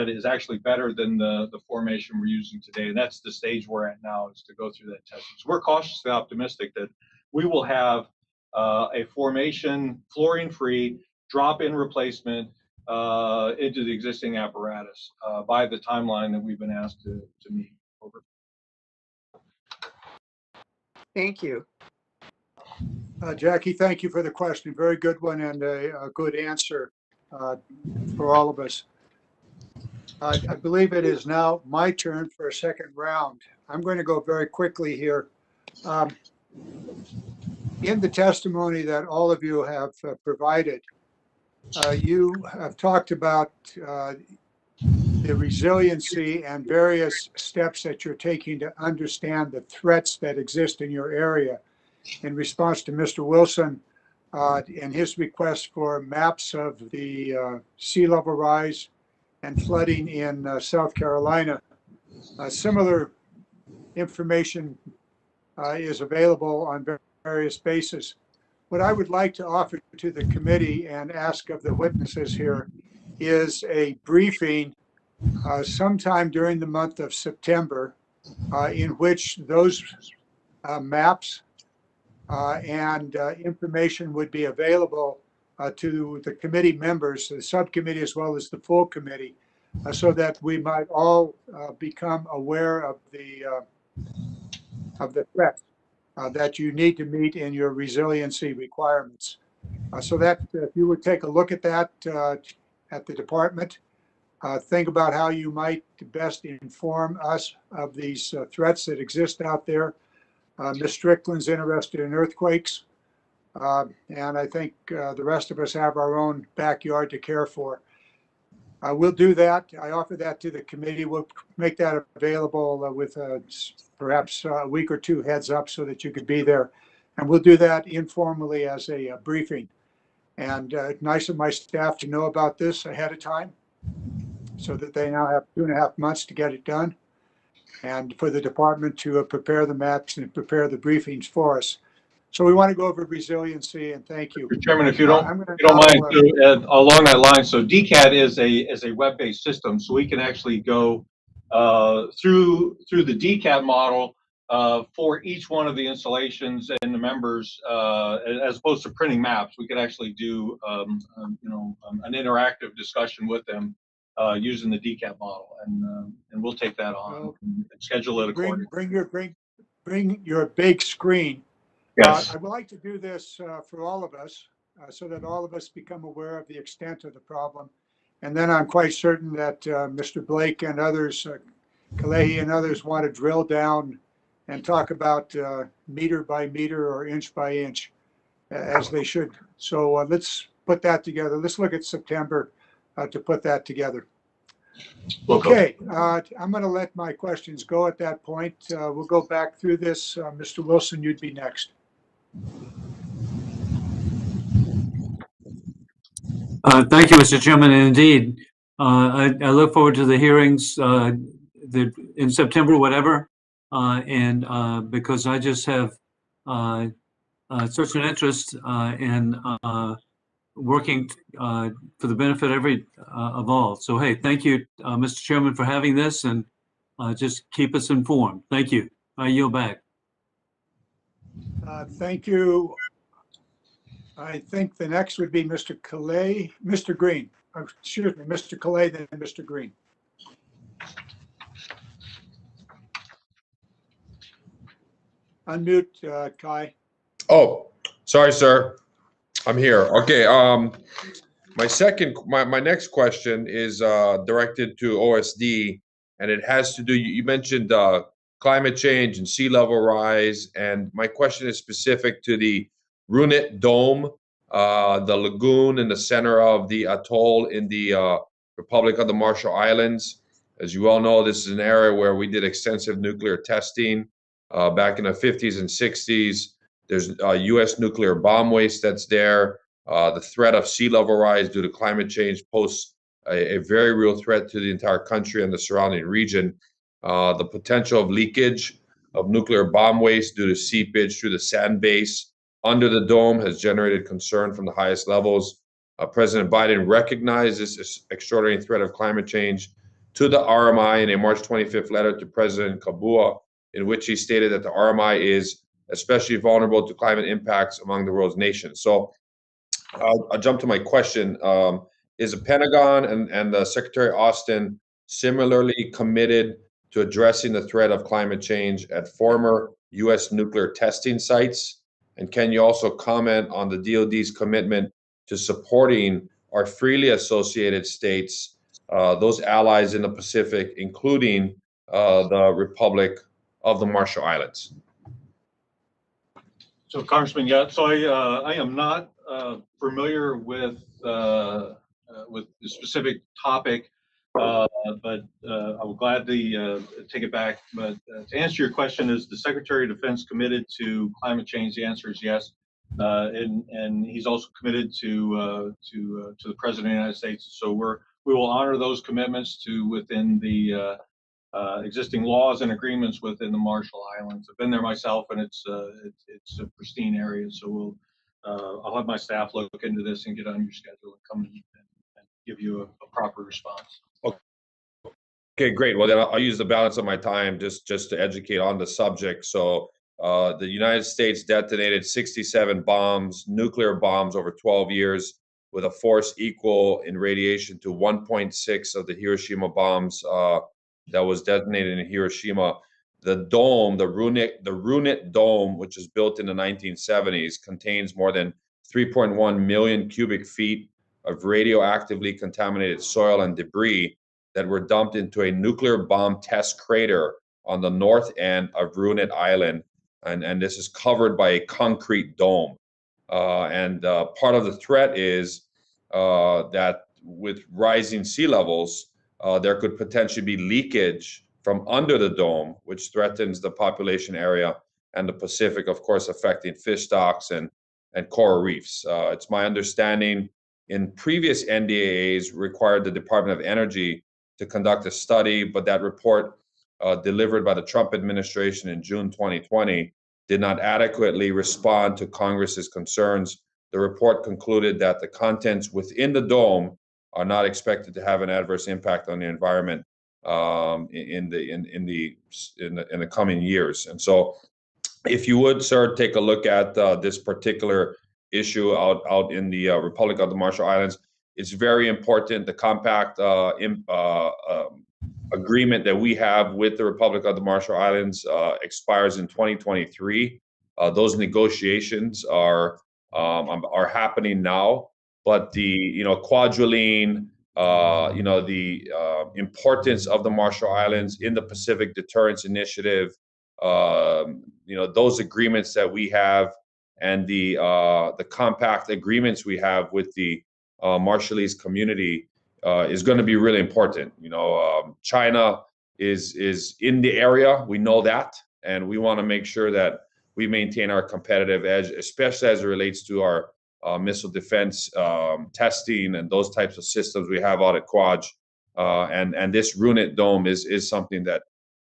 is actually better than the formation we're using today. And that's the stage we're at now, is to go through that testing. So we're cautiously optimistic that we will have a formation fluorine-free drop-in replacement into the existing apparatus by the timeline that we've been asked to meet. Over. Thank you. Jackie, thank you for the question. Very good one and a good answer for all of us. I believe it is now my turn for a second round. I'm going to go very quickly here. In the testimony that all of you have provided, you have talked about the resiliency and various steps that you're taking to understand the threats that exist in your area. In response to Mr. Wilson and his request for maps of the sea level rise and flooding in South Carolina, similar information is available on various bases. What I would like to offer to the committee and ask of the witnesses here is a briefing sometime during the month of September in which those maps and information would be available to the committee members, the subcommittee as well as the full committee, so that we might all become aware of the threats that you need to meet in your resiliency requirements. So that if you would take a look at that at the department, think about how you might best inform us of these threats that exist out there. Ms. Strickland's interested in earthquakes, and I think the rest of us have our own backyard to care for. We'll do that. I offer that to the committee. We'll make that available with perhaps a week or two heads up so that you could be there. And we'll do that informally as a briefing. And nice of my staff to know about this ahead of time so that they now have 2.5 months to get it done, and for the department to prepare the maps and prepare the briefings for us. So we want to go over resiliency, and thank you. Mr. Chairman, if you don't mind, along that line, so DCAT is a web-based system, so we can actually go through the DCAT model for each one of the installations and the members, as opposed to printing maps. We could actually do an interactive discussion with them using the DCAT model, and we'll take that on and schedule it accordingly. Bring your big screen. Yes. I would like to do this for all of us so that all of us become aware of the extent of the problem. And then I'm quite certain that Mr. Blake and others, Kalehi and others, want to drill down and talk about meter by meter or inch by inch, as they should. So let's put that together. Let's look at September to put that together. Okay, I'm going to let my questions go at that point. We'll go back through this. Mr. Wilson, you'd be next. Thank you, Mr. Chairman. And indeed, I look forward to the hearings in September, whatever, and because I just have such an interest in working for the benefit of all. So, hey, thank you, Mr. Chairman, for having this, and just keep us informed. Thank you. I yield back. Thank you. I think the next would be Mr. Calais, Mr. Green. Excuse me, Mr. Calais, then Mr. Green. Unmute, Kai. Oh, sorry, sir. I'm here. Okay. My next question is directed to OSD, and it has to do, you mentioned climate change and sea level rise, and my question is specific to the Runit Dome, the lagoon in the center of the atoll in the Republic of the Marshall Islands. As you all know, this is an area where we did extensive nuclear testing back in the 50s and 60s. There's U.S. nuclear bomb waste that's there. The threat of sea level rise due to climate change poses a very real threat to the entire country and the surrounding region. The potential of leakage of nuclear bomb waste due to seepage through the sand base under the dome has generated concern from the highest levels. President Biden recognized this extraordinary threat of climate change to the RMI in a March 25th letter to President Kabua, in which he stated that the RMI is especially vulnerable to climate impacts among the world's nations. So I'll jump to my question. Is the Pentagon and the Secretary Austin similarly committed to addressing the threat of climate change at former U.S. nuclear testing sites? And can you also comment on the DoD's commitment to supporting our freely associated states, those allies in the Pacific, including the Republic of the Marshall Islands? So Congressman, yeah, so I am not familiar with the specific topic, but I will gladly take it back. But to answer your question, is the Secretary of Defense committed to climate change? The answer is yes, and he's also committed to the President of the United States. So we will honor those commitments to within the existing laws and agreements within the Marshall Islands. I've been there myself, and it's a pristine area. So I'll have my staff look into this and get on your schedule and come and give you a proper response. Okay, great. Well, then I'll use the balance of my time just to educate on the subject. So the United States detonated 67 bombs, nuclear bombs, over 12 years with a force equal in radiation to 1.6 of the Hiroshima bombs that was detonated in Hiroshima. The dome, the Runit Dome, which was built in the 1970s, contains more than 3.1 million cubic feet of radioactively contaminated soil and debris that were dumped into a nuclear bomb test crater on the north end of Runit Island. And this is covered by a concrete dome. Part of the threat is that with rising sea levels, there could potentially be leakage from under the dome, which threatens the population area and the Pacific, of course, affecting fish stocks and coral reefs. It's my understanding in previous NDAAs required the Department of Energy to conduct a study, but that report delivered by the Trump administration in June 2020 did not adequately respond to Congress's concerns. The report concluded that the contents within the dome are not expected to have an adverse impact on the environment in the coming years. And so, if you would, sir, take a look at this particular issue out in the Republic of the Marshall Islands. It's very important. The compact agreement that we have with the Republic of the Marshall Islands expires in 2023. Those negotiations are happening now, but the quadriline, the importance of the Marshall Islands in the Pacific Deterrence Initiative, those agreements that we have, and the compact agreements we have with the Marshallese community is going to be really important. China is in the area. We know that, and we want to make sure that we maintain our competitive edge, especially as it relates to our missile defense testing and those types of systems we have out at Quad. And this Runit Dome is something that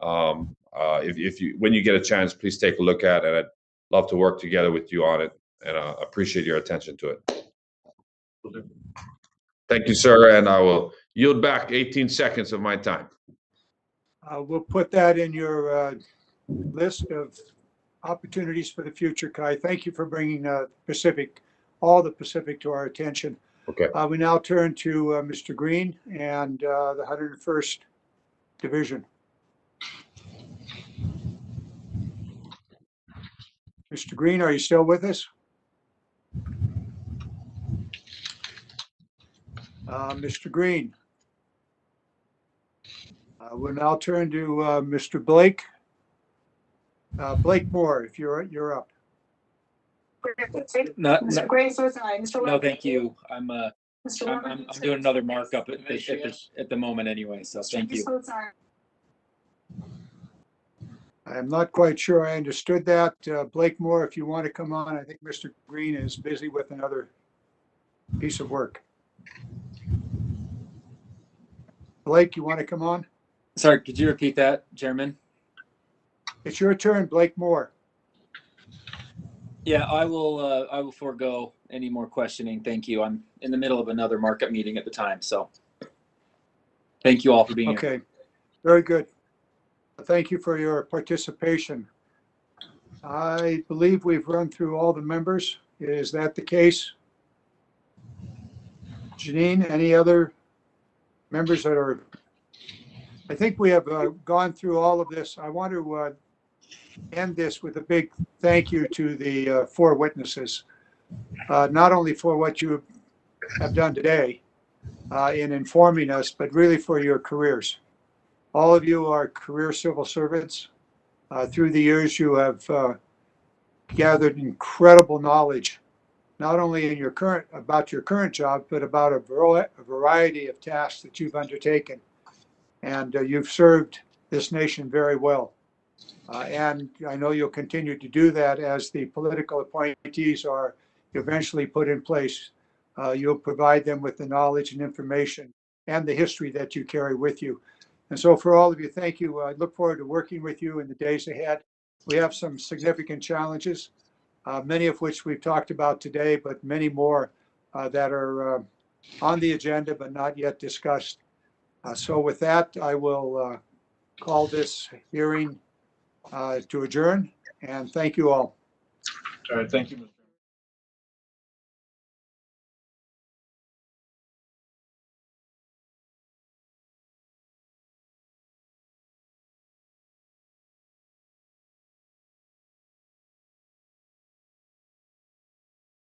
when you get a chance, please take a look at it. I'd love to work together with you on it, and appreciate your attention to it. Thank you, sir, and I will yield back 18 seconds of my time. We'll put that in your list of opportunities for the future, Kai. Thank you for bringing all the Pacific to our attention. Okay. We now turn to Mr. Green and the 101st Division. Mr. Green, are you still with us? Mr. Green. We'll now turn to Mr. Blake. Blake Moore, if you're up. No, Mr. Gray says aye. Mr. no, Webb? thank you. I'm Mr. Webb? doing another markup at the moment anyway, so thank you. Votes aye. I'm not quite sure I understood that. Blake Moore, if you want to come on, I think Mr. Green is busy with another piece of work. Blake, you want to come on? Sorry, could you repeat that, Chairman? It's your turn, Blake Moore. Yeah, I will forego any more questioning. Thank you. I'm in the middle of another markup meeting at the time, so thank you all for being here. Okay, very good. Thank you for your participation. I believe we've run through all the members. Is that the case? Janine, any other members that are? I think we have gone through all of this. I want to end this with a big thank you to the 4 witnesses, not only for what you have done today in informing us, but really for your careers. All of you are career civil servants. Through the years, you have gathered incredible knowledge, not only in your about your current job, but about a variety of tasks that you've undertaken. And you've served this nation very well. And I know you'll continue to do that as the political appointees are eventually put in place. You'll provide them with the knowledge and information and the history that you carry with you. And so for all of you, thank you. I look forward to working with you in the days ahead. We have some significant challenges, many of which we've talked about today, but many more that are on the agenda but not yet discussed. So with that, I will call this hearing to adjourn, and thank you all. All right, thank you, Mr.